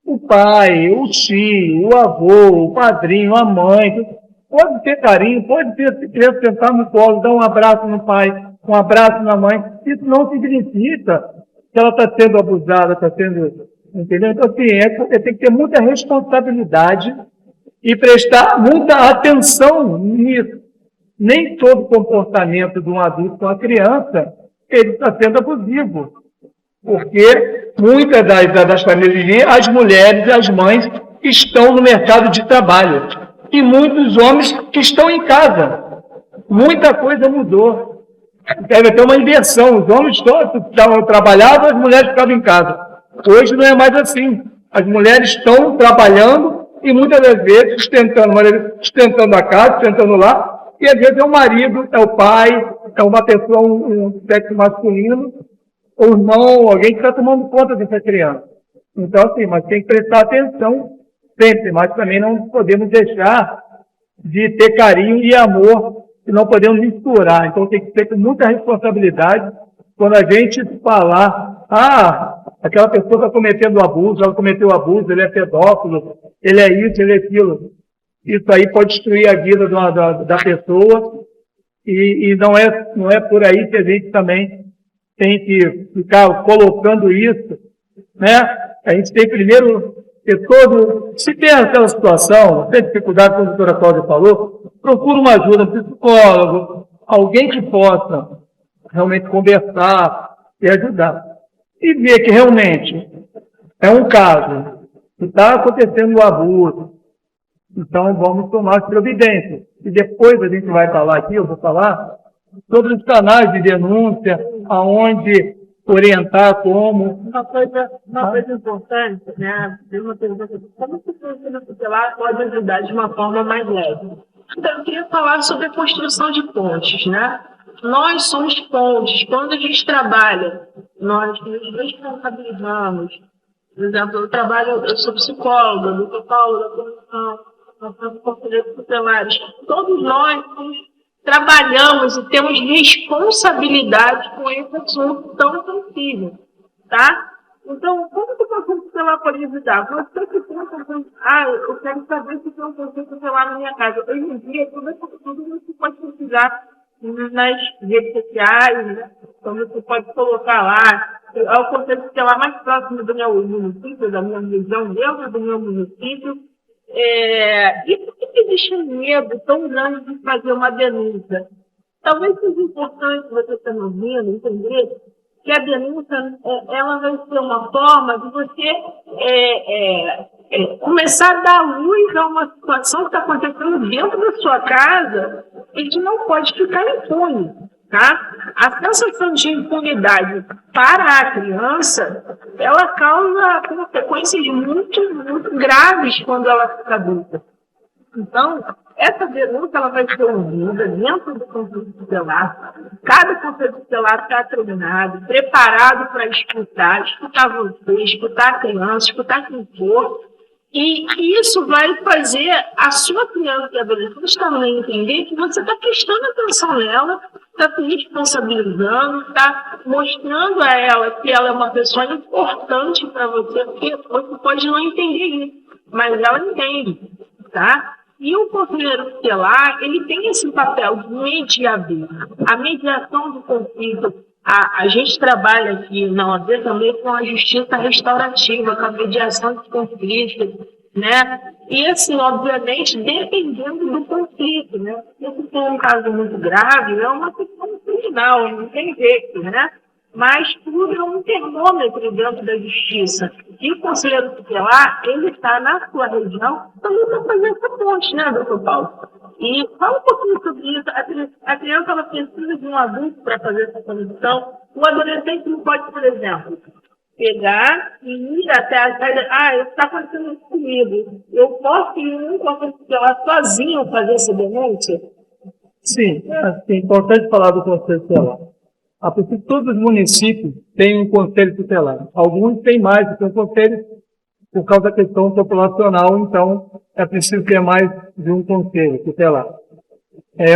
O pai, o tio, o avô, o padrinho, a mãe, pode ter carinho, pode ter se criança sentar no colo, dar um abraço no pai, um abraço na mãe. Isso não significa que ela está sendo abusada, está sendo. Entendeu? Então, assim, tem que ter muita responsabilidade e prestar muita atenção nisso. Nem todo comportamento de um adulto com a criança ele está sendo abusivo. Porque muitas das famílias, as mulheres e as mães estão no mercado de trabalho. E muitos homens que estão em casa. Muita coisa mudou. Deve ter uma inversão. Os homens trabalhavam, as mulheres ficavam em casa. Hoje não é mais assim. As mulheres estão trabalhando e muitas das vezes sustentando a casa, sustentando lá. E às vezes é o marido, é o pai, é uma pessoa, um sexo masculino, ou não, alguém que está tomando conta dessa criança. Então, assim, mas tem que prestar atenção sempre, mas também não podemos deixar de ter carinho e amor, e não podemos misturar. Então, tem que ter com muita responsabilidade quando a gente falar, aquela pessoa está cometendo abuso, ela cometeu abuso, ele é pedófilo, ele é isso, ele é aquilo. Isso aí pode destruir a vida da pessoa, e não é por aí que a gente também tem que ficar colocando isso, né? A gente tem primeiro ter se tem aquela situação, tem dificuldade, como a doutora Cláudia falou, procura uma ajuda, um psicólogo, alguém que possa realmente conversar e ajudar. E ver que realmente é um caso que está acontecendo um abuso, então vamos tomar as providências. E depois a gente vai falar aqui, eu vou falar, sobre os canais de denúncia, aonde orientar, como. Uma coisa importante, né? Tem uma pergunta aqui. Como que o conselho tutelar pode ajudar de uma forma mais leve? Então, eu queria falar sobre a construção de pontes, né? Nós somos pontes. Quando a gente trabalha, nós nos responsabilizamos. Por exemplo, eu sou psicóloga, do Paulo, da comissão, nós somos conselheiros tutelares. Todos nós trabalhamos e temos responsabilidade com esse assunto tão sensível, tá? Então, como que o conselho tutelar pode ajudar? Você que tem eu quero saber se tem um conselho tutelar na minha casa. Hoje em dia, tudo você pode pesquisar nas redes sociais, né? Então, você pode colocar lá. É o conselho tutelar mais próximo do meu município, da minha região, dentro do meu município. E por que existe um medo tão grande de fazer uma denúncia? Talvez seja importante você estar me ouvindo, entender que a denúncia ela vai ser uma forma de você começar a dar luz a uma situação que está acontecendo dentro da sua casa e que não pode ficar impune. Tá? A sensação de impunidade para a criança, ela causa consequências muito, muito graves quando ela fica adulta. Então, essa denúncia ela vai ser ouvida dentro do conselho tutelar. Cada conselho tutelar está treinado, preparado para escutar você, escutar a criança, escutar quem for. E isso vai fazer a sua criança e adolescente também entender que você está prestando atenção nela, está se responsabilizando, está mostrando a ela que ela é uma pessoa importante para você, porque você pode não entender isso, mas ela entende, tá? E o conselheiro tutelar, ele tem esse papel de mediador. A mediação do conflito, a gente trabalha aqui na OAB também com a justiça restaurativa, com a mediação de conflitos, né? E assim, obviamente, dependendo do conflito, né? Se for um caso muito grave, é uma questão criminal, não tem jeito, né? Mas tudo é um termômetro dentro da justiça. E o conselheiro tutelar, ele está na sua região, também para fazer essa ponte, né, doutor Paulo? E fala um pouquinho sobre isso. A criança ela precisa de um adulto para fazer essa condição. O adolescente não pode, por exemplo, pegar e ir até a saída. Está acontecendo isso comigo. Eu posso ir num conselho tutelar sozinho fazer essa denúncia? Sim, é importante falar do conselho tutelar. A princípio, todos os municípios têm um conselho tutelar. Alguns têm mais do que um conselho por causa da questão populacional, então é preciso ter mais de um conselho tutelar.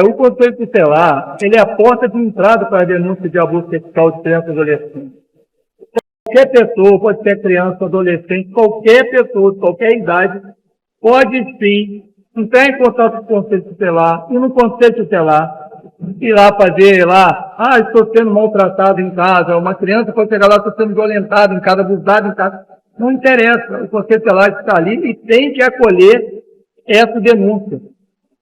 O conselho tutelar, ele é a porta de entrada para a denúncia de abuso sexual de crianças e adolescentes. Qualquer pessoa, pode ser criança, adolescente, qualquer pessoa de qualquer idade, pode sim entrar em contato com o conselho tutelar, e no conselho tutelar, ir lá fazer estou sendo maltratado em casa, uma criança pode chegar lá, estou sendo violentada em casa, abusada em casa. Não interessa, o conselho tutelar está ali e tem que acolher essa denúncia.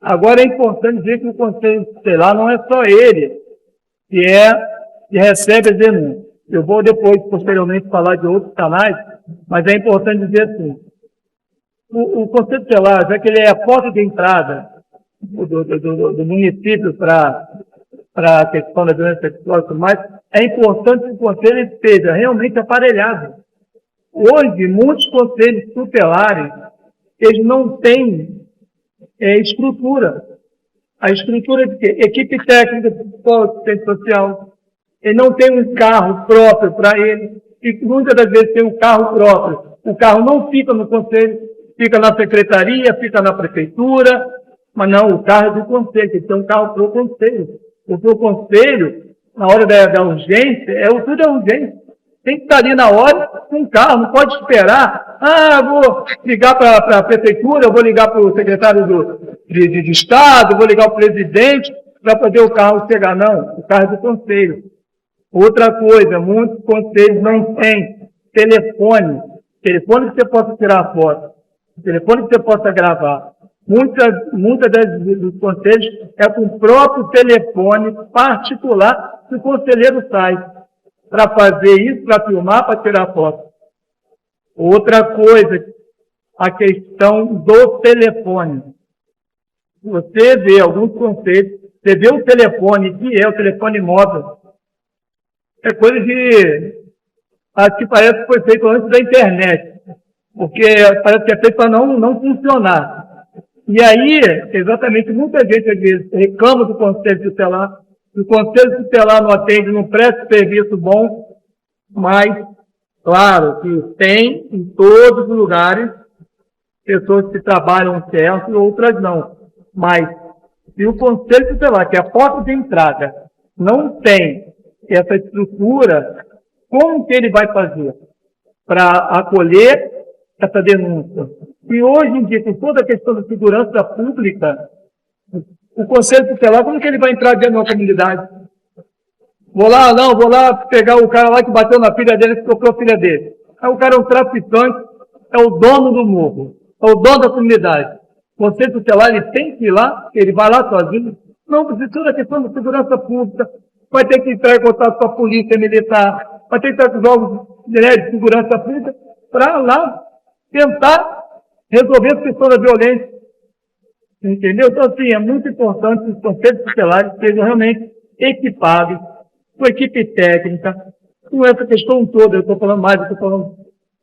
Agora é importante dizer que o conselho tutelar não é só ele que recebe as denúncias. Eu vou depois, posteriormente, falar de outros canais, mas é importante dizer assim, o conselho tutelar, já que ele é a porta de entrada do município para a questão da violência sexual e tudo mais, é importante que o conselho esteja realmente aparelhado. Hoje, muitos conselhos tutelares, eles não têm estrutura. A estrutura de quê? Equipe técnica de assistente social. Ele não tem um carro próprio para ele. E muitas das vezes tem um carro próprio. O carro não fica no conselho, fica na secretaria, fica na prefeitura, mas não, o carro é do conselho, tem que ter um carro para o conselho. Porque o conselho, na hora da urgência, tudo é urgência. Tem que estar ali na hora com um carro, não pode esperar. Vou ligar para a prefeitura, vou ligar para o secretário de Estado, vou ligar para o presidente para poder o carro chegar. Não, o carro é do conselho. Outra coisa, muitos conselhos não têm telefone que você possa tirar foto, telefone que você possa gravar. Muitas dos conselhos é com o próprio telefone particular que o conselheiro sai para fazer isso, para filmar, para tirar foto. Outra coisa, a questão do telefone. Você vê alguns conselhos, você vê o telefone, que é o telefone móvel, é coisa que parece que foi feito antes da internet, porque parece que é feito para não funcionar. E aí, exatamente, muita gente às vezes reclama do conselho tutelar, o conselho tutelar não atende, não presta serviço bom, mas, claro, que tem em todos os lugares pessoas que trabalham certo e outras não. Mas, se o conselho tutelar, que é a porta de entrada, não tem essa estrutura, como que ele vai fazer para acolher essa denúncia? E hoje em dia, com toda a questão da segurança pública, o conselho tutelar, como que ele vai entrar dentro de uma comunidade? Vou lá pegar o cara lá que bateu na filha dele, que tocou a filha dele. Aí o cara é um traficante, é o dono do morro, é o dono da comunidade. O conselho tutelar, ele tem que ir lá, ele vai lá sozinho. Não, precisa toda a questão da segurança pública, vai ter que entrar em contato com a polícia militar, vai ter que entrar com os órgãos de segurança pública para lá tentar resolver a questão da violência. Entendeu? Então, assim, é muito importante que os conselhos tutelares sejam realmente equipados, com equipe técnica, com essa questão toda. Eu estou falando mais, eu estou falando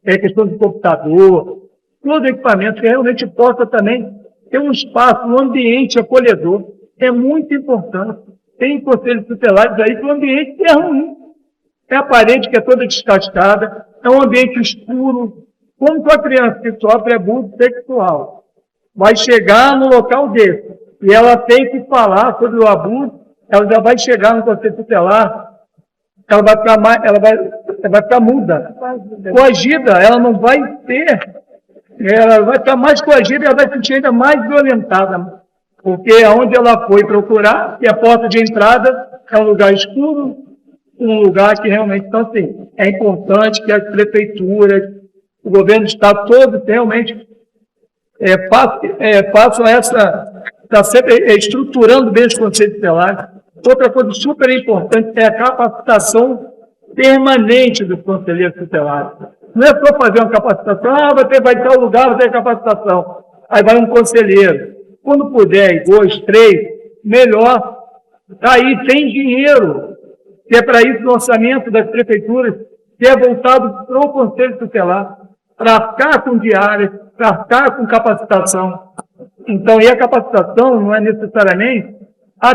questão de computador, todo equipamento que realmente possa também ter um espaço, um ambiente acolhedor. É muito importante. Tem conselhos tutelares aí que o ambiente é ruim. É a parede que é toda descascada, é um ambiente escuro. Como que a criança que sofre abuso sexual vai chegar no local desse e ela tem que falar sobre o abuso, ela já vai chegar no conselho tutelar, ela vai ficar muda, coagida, ela não vai ela vai estar mais coagida e ela vai se sentir ainda mais violentada, porque aonde ela foi procurar, que é a porta de entrada, é um lugar escuro, um lugar que realmente, então assim, é importante que as prefeituras, o governo do Estado todo realmente façam está sempre estruturando bem os conselhos tutelares. Outra coisa super importante é a capacitação permanente dos conselheiros tutelares. Não é só fazer uma capacitação, vai em tal lugar, vai ter capacitação. Aí vai um conselheiro. Quando puder, 2, 3, melhor. Aí tem dinheiro, que é para isso o orçamento das prefeituras, que é voltado para o Conselho Tutelar, para ficar com diárias, para ficar com capacitação. Então, e a capacitação não é necessariamente,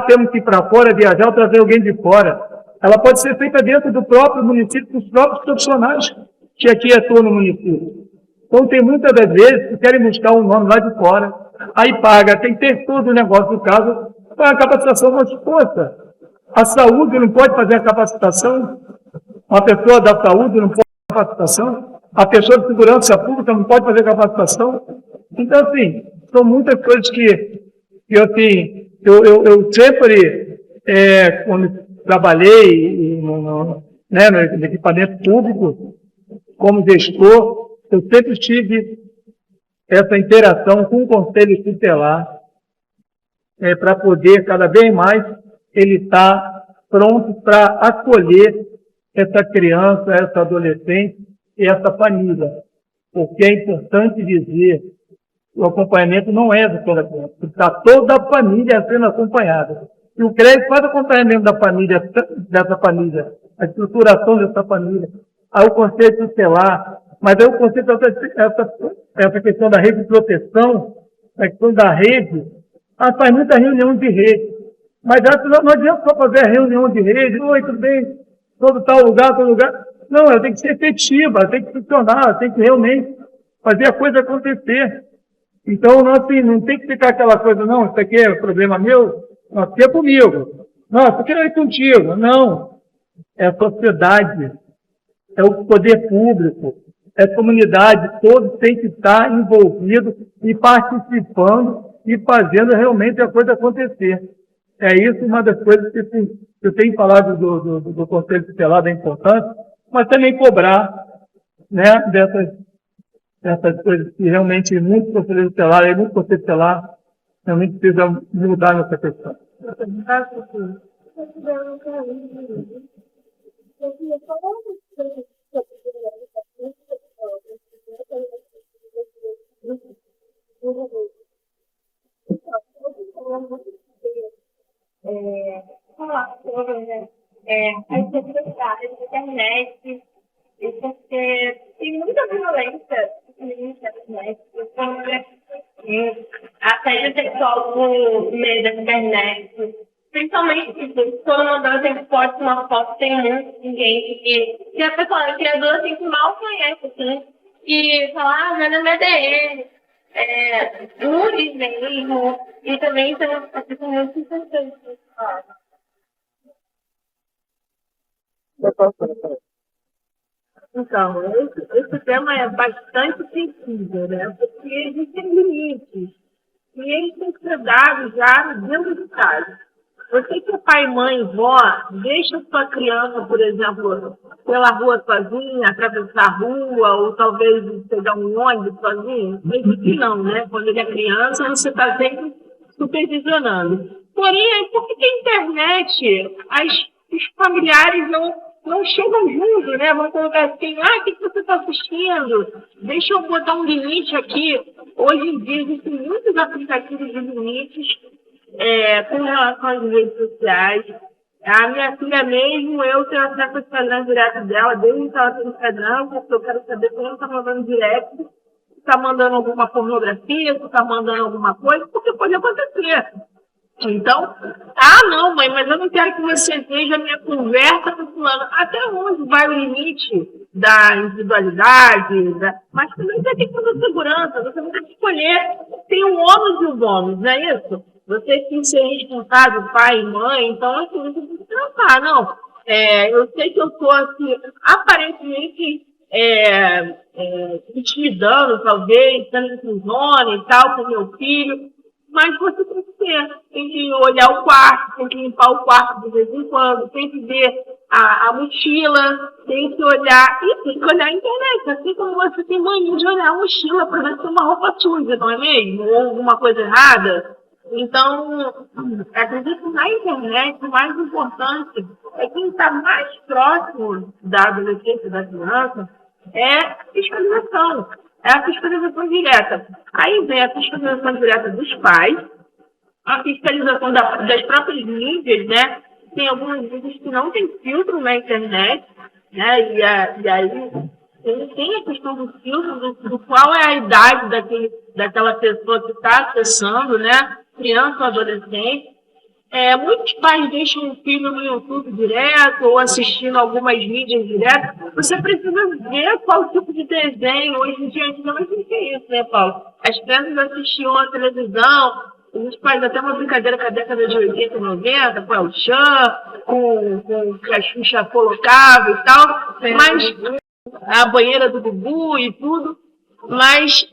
temos que ir para fora, viajar ou trazer alguém de fora. Ela pode ser feita dentro do próprio município, com os próprios profissionais que aqui atuam no município. Então, tem muitas das vezes que querem buscar um nome lá de fora, aí paga, tem que ter todo o negócio do caso, para a capacitação não disposta. A saúde não pode fazer a capacitação, uma pessoa da saúde não pode fazer a capacitação, a pessoa de segurança pública não pode fazer a capacitação. Então, assim, são muitas coisas que eu sempre, quando trabalhei no equipamento público, como gestor, eu sempre tive essa interação com o Conselho Tutelar, para poder, cada vez mais, ele estar pronto para acolher essa criança, essa adolescente e essa família. Porque é importante dizer que o acompanhamento não é de toda a criança, está toda a família sendo acompanhada. E o CRES faz acompanhamento dessa família, a estruturação dessa família, aí o Conselho Tutelar, mas aí o Conselho essa questão da rede de proteção, a questão da rede, faz muita reunião de rede. Mas não adianta só fazer a reunião de rede, oi, tudo bem, todo lugar. Não, ela tem que ser efetiva, ela tem que funcionar, ela tem que realmente fazer a coisa acontecer. Então, não tem que ficar aquela coisa, não, isso aqui é problema meu, não, isso aqui é comigo. Não, isso aqui não é contigo. Não, é a sociedade, é o poder público, é a comunidade, todos têm que estar envolvidos e participando e fazendo realmente a coisa acontecer. É isso uma das coisas que eu tenho falado do Conselho Tutelar, da importância, mas também cobrar, né, dessas coisas que realmente muito Conselho Tutelar realmente precisa mudar nessa questão. Falar sobre as necessidades da internet, e porque tem muita violência na internet, assédio sexual no meio da internet, principalmente quando mandando tem foto, uma foto, tem muito gente que a pessoa, o criador, assim, que mal conhece, assim, e fala, meu nome é DN, nudes mesmo, e também tem uma coisa muito importante. Então, esse tema é bastante sensível, né? Porque existem limites. E eles têm que ser dados já dentro de casa. Você que é pai, mãe, vó, deixa sua criança, por exemplo, pela rua sozinha, atravessar a rua, ou talvez pegar um ônibus sozinho. Mesmo que não, né? Quando ele é criança, você está sempre supervisionando. Porém, por que a internet, os familiares não chegam juntos, né? Vão colocar assim, o que você está assistindo? Deixa eu botar um limite aqui. Hoje em dia existem muitos aplicativos de limites com relação às redes sociais. A minha filha mesmo, eu tenho acesso ao Instagram direto dela, desde que ela tem Instagram, porque eu quero saber se ela está mandando direto, se está mandando alguma pornografia, se está mandando alguma coisa, porque pode acontecer. Então, não, mãe, mas eu não quero que você veja a minha conversa com fulano. Até onde vai o limite da individualidade? Mas também tem a questão da segurança. Você não tem que escolher. Tem o ônus e o bônus, não é isso? Você tem que ser responsável, pai e mãe. Então, assim, você tem que pensar, não. Eu sei que eu estou, assim, aparentemente intimidando, talvez, sendo inclusona e tal, com meu filho. Mas você tem que olhar o quarto, tem que limpar o quarto de vez em quando, tem que ver a mochila, tem que olhar a internet, assim como você tem mania de olhar a mochila para ver se tem uma roupa suja, não é mesmo? Ou alguma coisa errada. Então, acredito que na internet o mais importante é quem está mais próximo da adolescência, da criança, é fiscalização. É a fiscalização direta. Aí vem a fiscalização direta dos pais, a fiscalização das próprias mídias, né? Tem algumas mídias que não tem filtro na internet, né? E aí tem a questão do filtro, do qual é a idade daquela pessoa que está acessando, né? Criança ou adolescente. Muitos pais deixam o filho no YouTube direto ou assistindo algumas mídias direto. Você precisa ver qual tipo de desenho. Hoje em dia, antigamente não tinha isso, né, Paulo? As crianças assistiam a televisão, a gente faz até uma brincadeira com a década de 80 e 90, com o Chan, com que a Xuxa colocava e tal, mas a banheira do Gugu e tudo. Mas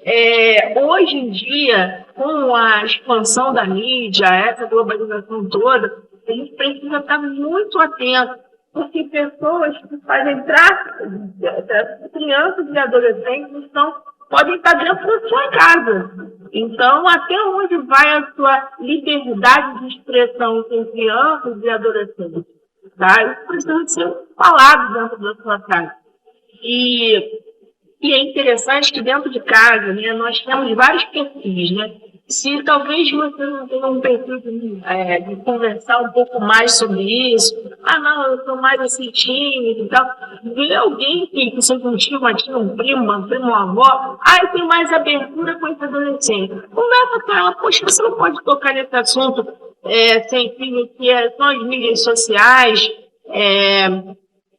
hoje em dia, com a expansão da mídia, essa globalização toda, a gente precisa estar muito atento, porque pessoas que fazem tráfico, crianças e adolescentes, podem estar dentro da sua casa. Então, até onde vai a sua liberdade de expressão com crianças e adolescentes? Tá? Isso precisa ser falado dentro da sua casa. E é interessante que dentro de casa, né, nós temos vários perfis, né? Se talvez você não tenha um perfil de conversar um pouco mais sobre isso, não, eu sou mais assim tímido e tal, vê alguém que seja um tio, uma tia, um primo, uma prima, uma avó, eu tenho mais abertura com esse adolescente. Conversa com ela, poxa, você não pode tocar nesse assunto sem fim, que são as mídias sociais,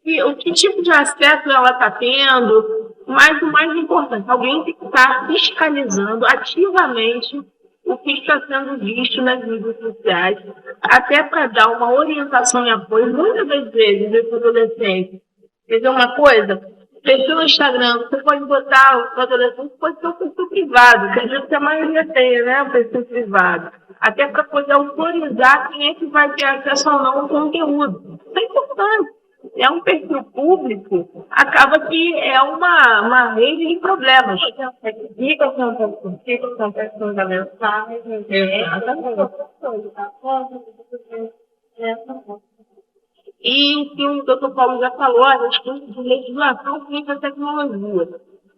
que tipo de acesso ela está tendo. Mas o mais importante, alguém que está fiscalizando ativamente o que está sendo visto nas mídias sociais, até para dar uma orientação e apoio. Muitas das vezes, esse adolescente, quer dizer uma coisa, perfil no Instagram, você pode botar o adolescente, pode ser um perfil privado, acredito que a maioria tenha, né, um perfil privado, até para poder autorizar quem é que vai ter acesso ou não ao conteúdo. Isso é importante. É um perfil público, acaba que é uma rede de problemas. Fica com questões da mensagem, E, enfim, o doutor Paulo já falou, a respeito de legislação frente à tecnologia.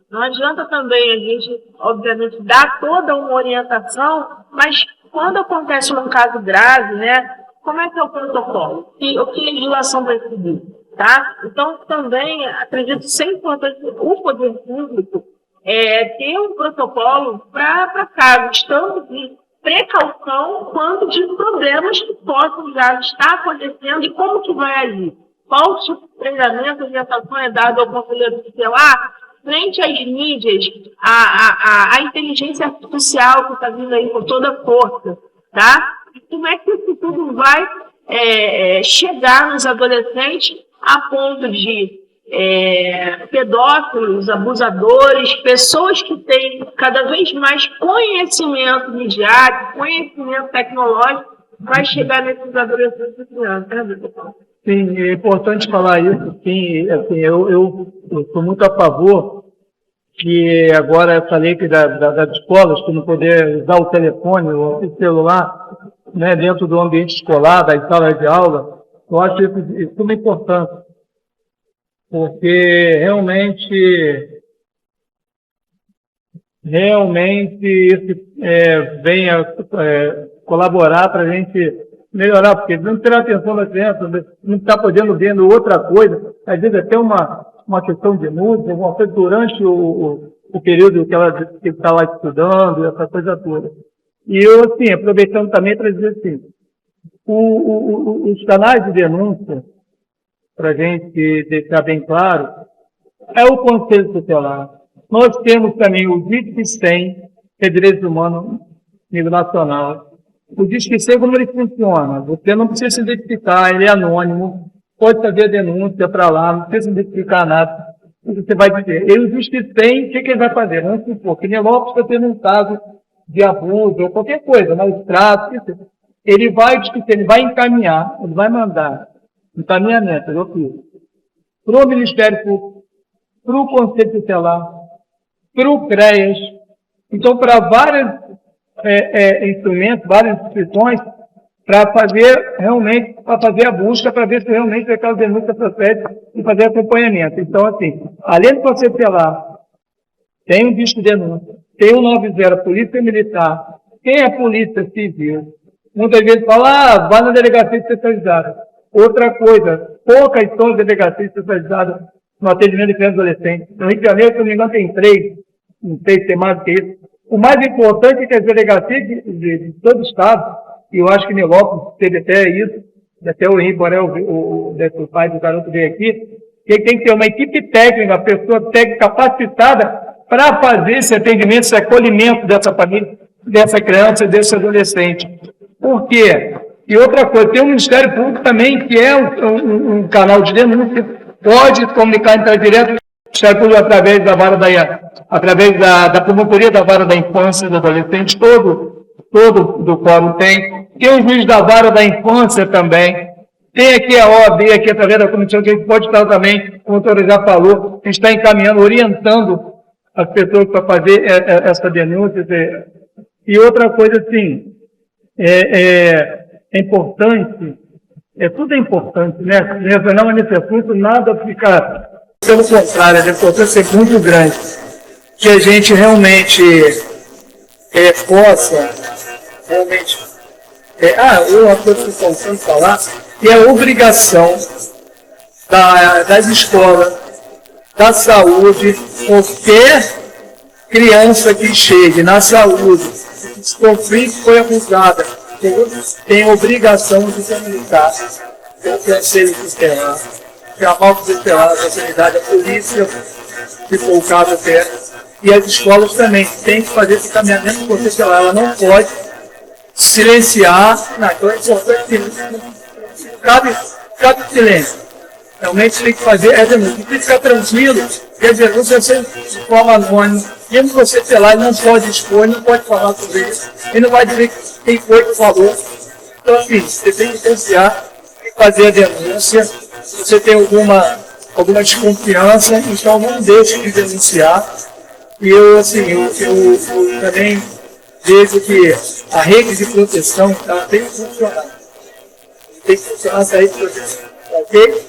Não adianta também a gente, obviamente, dar toda uma orientação, mas quando acontece um caso grave, né, como é que é o protocolo? O que a legislação vai seguir? Tá? Então, também, acredito ser importante o poder público ter um protocolo para casos, tanto de precaução quanto de problemas que possam já estar acontecendo e como que vai agir. Qual tipo de treinamento, orientação é dado ao conselheiro tutelar frente às mídias, a inteligência artificial que está vindo aí com toda a força, tá? E como é que isso tudo vai chegar nos adolescentes a ponto de pedófilos, abusadores, pessoas que têm cada vez mais conhecimento midiático, conhecimento tecnológico, vai chegar nesses adolescentes e crianças, né, doutor? Sim, é importante falar isso. Sim, assim, eu sou muito a favor que agora essa lei das escolas, que não poder usar o telefone ou o celular, né, dentro do ambiente escolar, das salas de aula, eu acho isso uma importância, porque realmente isso vem a colaborar para a gente melhorar, porque não ter atenção da criança, não está podendo vendo outra coisa, às vezes até uma questão de música, alguma coisa durante o período que ela está lá estudando, essa coisa toda. E eu, assim, aproveitando também para dizer assim, os canais de denúncia, para a gente deixar bem claro, é o Conselho Tutelar. Nós temos também o Disque 100, que é Direitos Humanos nível nacional. O Disque 100, como ele funciona? Você não precisa se identificar, ele é anônimo, pode fazer a denúncia para lá, não precisa se identificar nada. Você vai dizer, e o Disque 100, o que ele vai fazer? Vamos supor, que nem Lopes está tendo um caso de abuso ou qualquer coisa, mas trato, ele vai encaminhar, ele vai mandar encaminhamento, eu fiz, para o Ministério Público, para o Conselho Tutelar, para o CREAS, então para vários instrumentos, várias instituições para fazer a busca, para ver se realmente aquela denúncia procede e fazer acompanhamento. Então, assim, além de você ter lá, tem um disco de denúncia, tem o 90, Polícia Militar, tem a Polícia Civil. Muitas vezes fala, vai na delegacia especializada. Outra coisa, poucas são as delegacias especializadas no atendimento de crianças e adolescentes. No Rio de Janeiro, se não me engano, tem 3, não sei se tem mais do que isso. O mais importante é que as delegacias de todo o Estado, e eu acho que Nilópolis teve até isso, até o Henrique Borel, o pai do garoto veio aqui, que tem que ter uma equipe técnica, uma pessoa técnica capacitada para fazer esse atendimento, esse acolhimento dessa família, dessa criança e desse adolescente. Por quê? E outra coisa, tem o Ministério Público também, que é um canal de denúncia, pode comunicar então direto com o Ministério Público através da Promotoria da Vara da Infância e do Adolescente, todo do quórum tem. Tem o juiz da Vara da Infância também. Tem aqui a OAB, aqui através da comissão, que a gente pode estar também, como o doutor já falou, a gente está encaminhando, orientando as pessoas para fazer essa denúncia. E outra coisa, assim, é importante, tudo é importante, né? Não é necessário nada ficar, pelo contrário, a importância é muito grande, que a gente realmente possa, realmente, uma coisa que eu estou falar, que é a obrigação das escolas, da saúde, qualquer criança que chegue na saúde, se foi abusada, tem obrigação de comunicar com o conselho tutelar, chamar o tutelar, a sociedade, a polícia, se for o caso até, e as escolas também têm que fazer esse caminhamento com o tutelar. Ela não pode silenciar, então é importante que cabe silêncio. Realmente tem que fazer denúncia. Tem que ficar tranquilo, que a denúncia é sempre de forma anônima. Mesmo você ter lá, ele não pode expor, não pode falar sobre isso, ele não vai dizer quem foi que falou. Então, assim, você tem que confiar e fazer a denúncia. Se você tem alguma desconfiança, então não deixe de denunciar. E eu também vejo que a rede de proteção tem que funcionar. Tem que funcionar essa rede de proteção. Ok?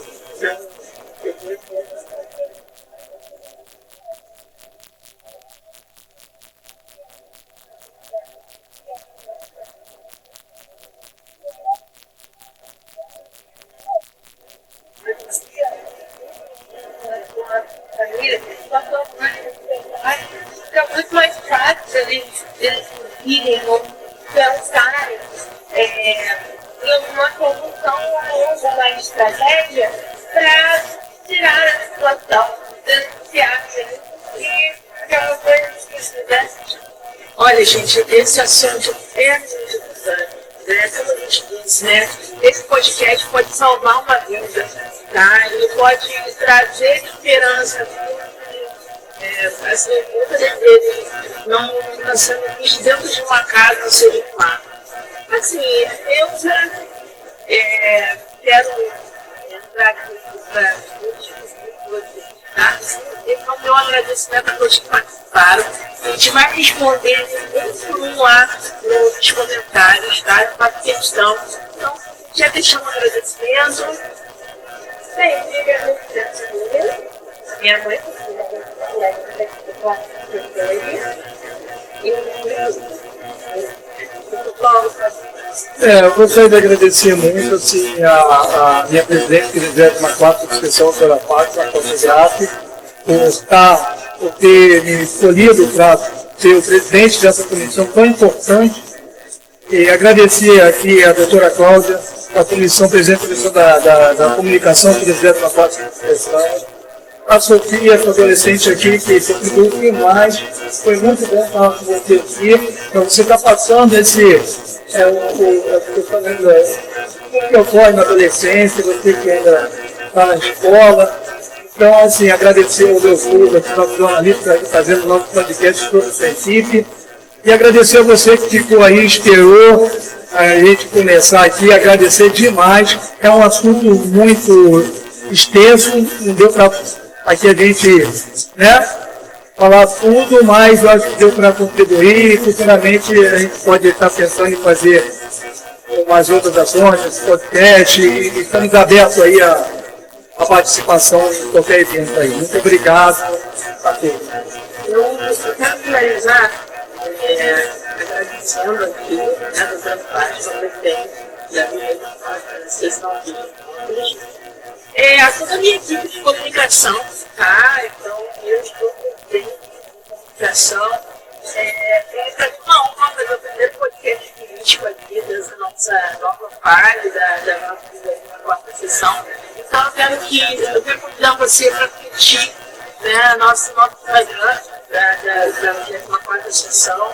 Fica muito mais fácil eles irem ou pensarem em alguma solução ou uma estratégia para tirar a situação, denunciar e aquela coisa né? Olha, gente, esse assunto é muito importante, né? Como a gente disse, né? Esse podcast pode salvar uma vida, tá? Ele pode trazer esperança. Assim, muitas vezes não sendo visto dentro de uma casa no seu lar. Assim, eu já quero entrar aqui para tá? Então, meu agradecimento a todos que participaram. A gente vai responder um por um lá nos comentários, tá? Uma questão. Então, já deixamos um agradecimento. Sempre agradecimento. Minha mãe, eu gostaria de agradecer muito assim, a minha presidente, que deserta uma quarta inscrição pela parte, a Comigraf, por ter me escolhido para ser o presidente dessa comissão tão importante. E agradecer aqui a doutora Cláudia, a comissão presidente da comissão da comunicação, que deserta uma quarta inscrição. A Sofia, essa adolescente aqui, que contribuiu demais. Foi muito bom falar com você aqui. Então, você está passando esse. O que ocorre na adolescência, você que ainda está na escola. Então, assim, agradecer ao meu filho, ao nosso jornalista, que está fazendo o nosso podcast, toda essa equipe. E agradecer a você que ficou aí, esperou a gente começar aqui. Agradecer demais. É um assunto muito extenso, não deu para. Aqui a gente, né, falar tudo, mas eu acho que deu para contribuir e futuramente a gente pode estar pensando em fazer com as outras ações, podcast, e estamos abertos aí a participação em qualquer evento aí. Muito obrigado a todos. Eu quero finalizar agradecendo aqui, né, dando parte do prefeito e a minha sessão de a toda a minha equipe de comunicação, tá? Então, eu estou bem de comunicação. Para mim é uma honra fazer o primeiro podcast político aqui dessa nossa nova fase da nossa quarta sessão. Então, eu quero convidar você para curtir, né, nosso Instagram da quarta sessão.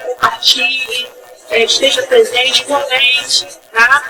Compartilhe, esteja presente, comente, tá?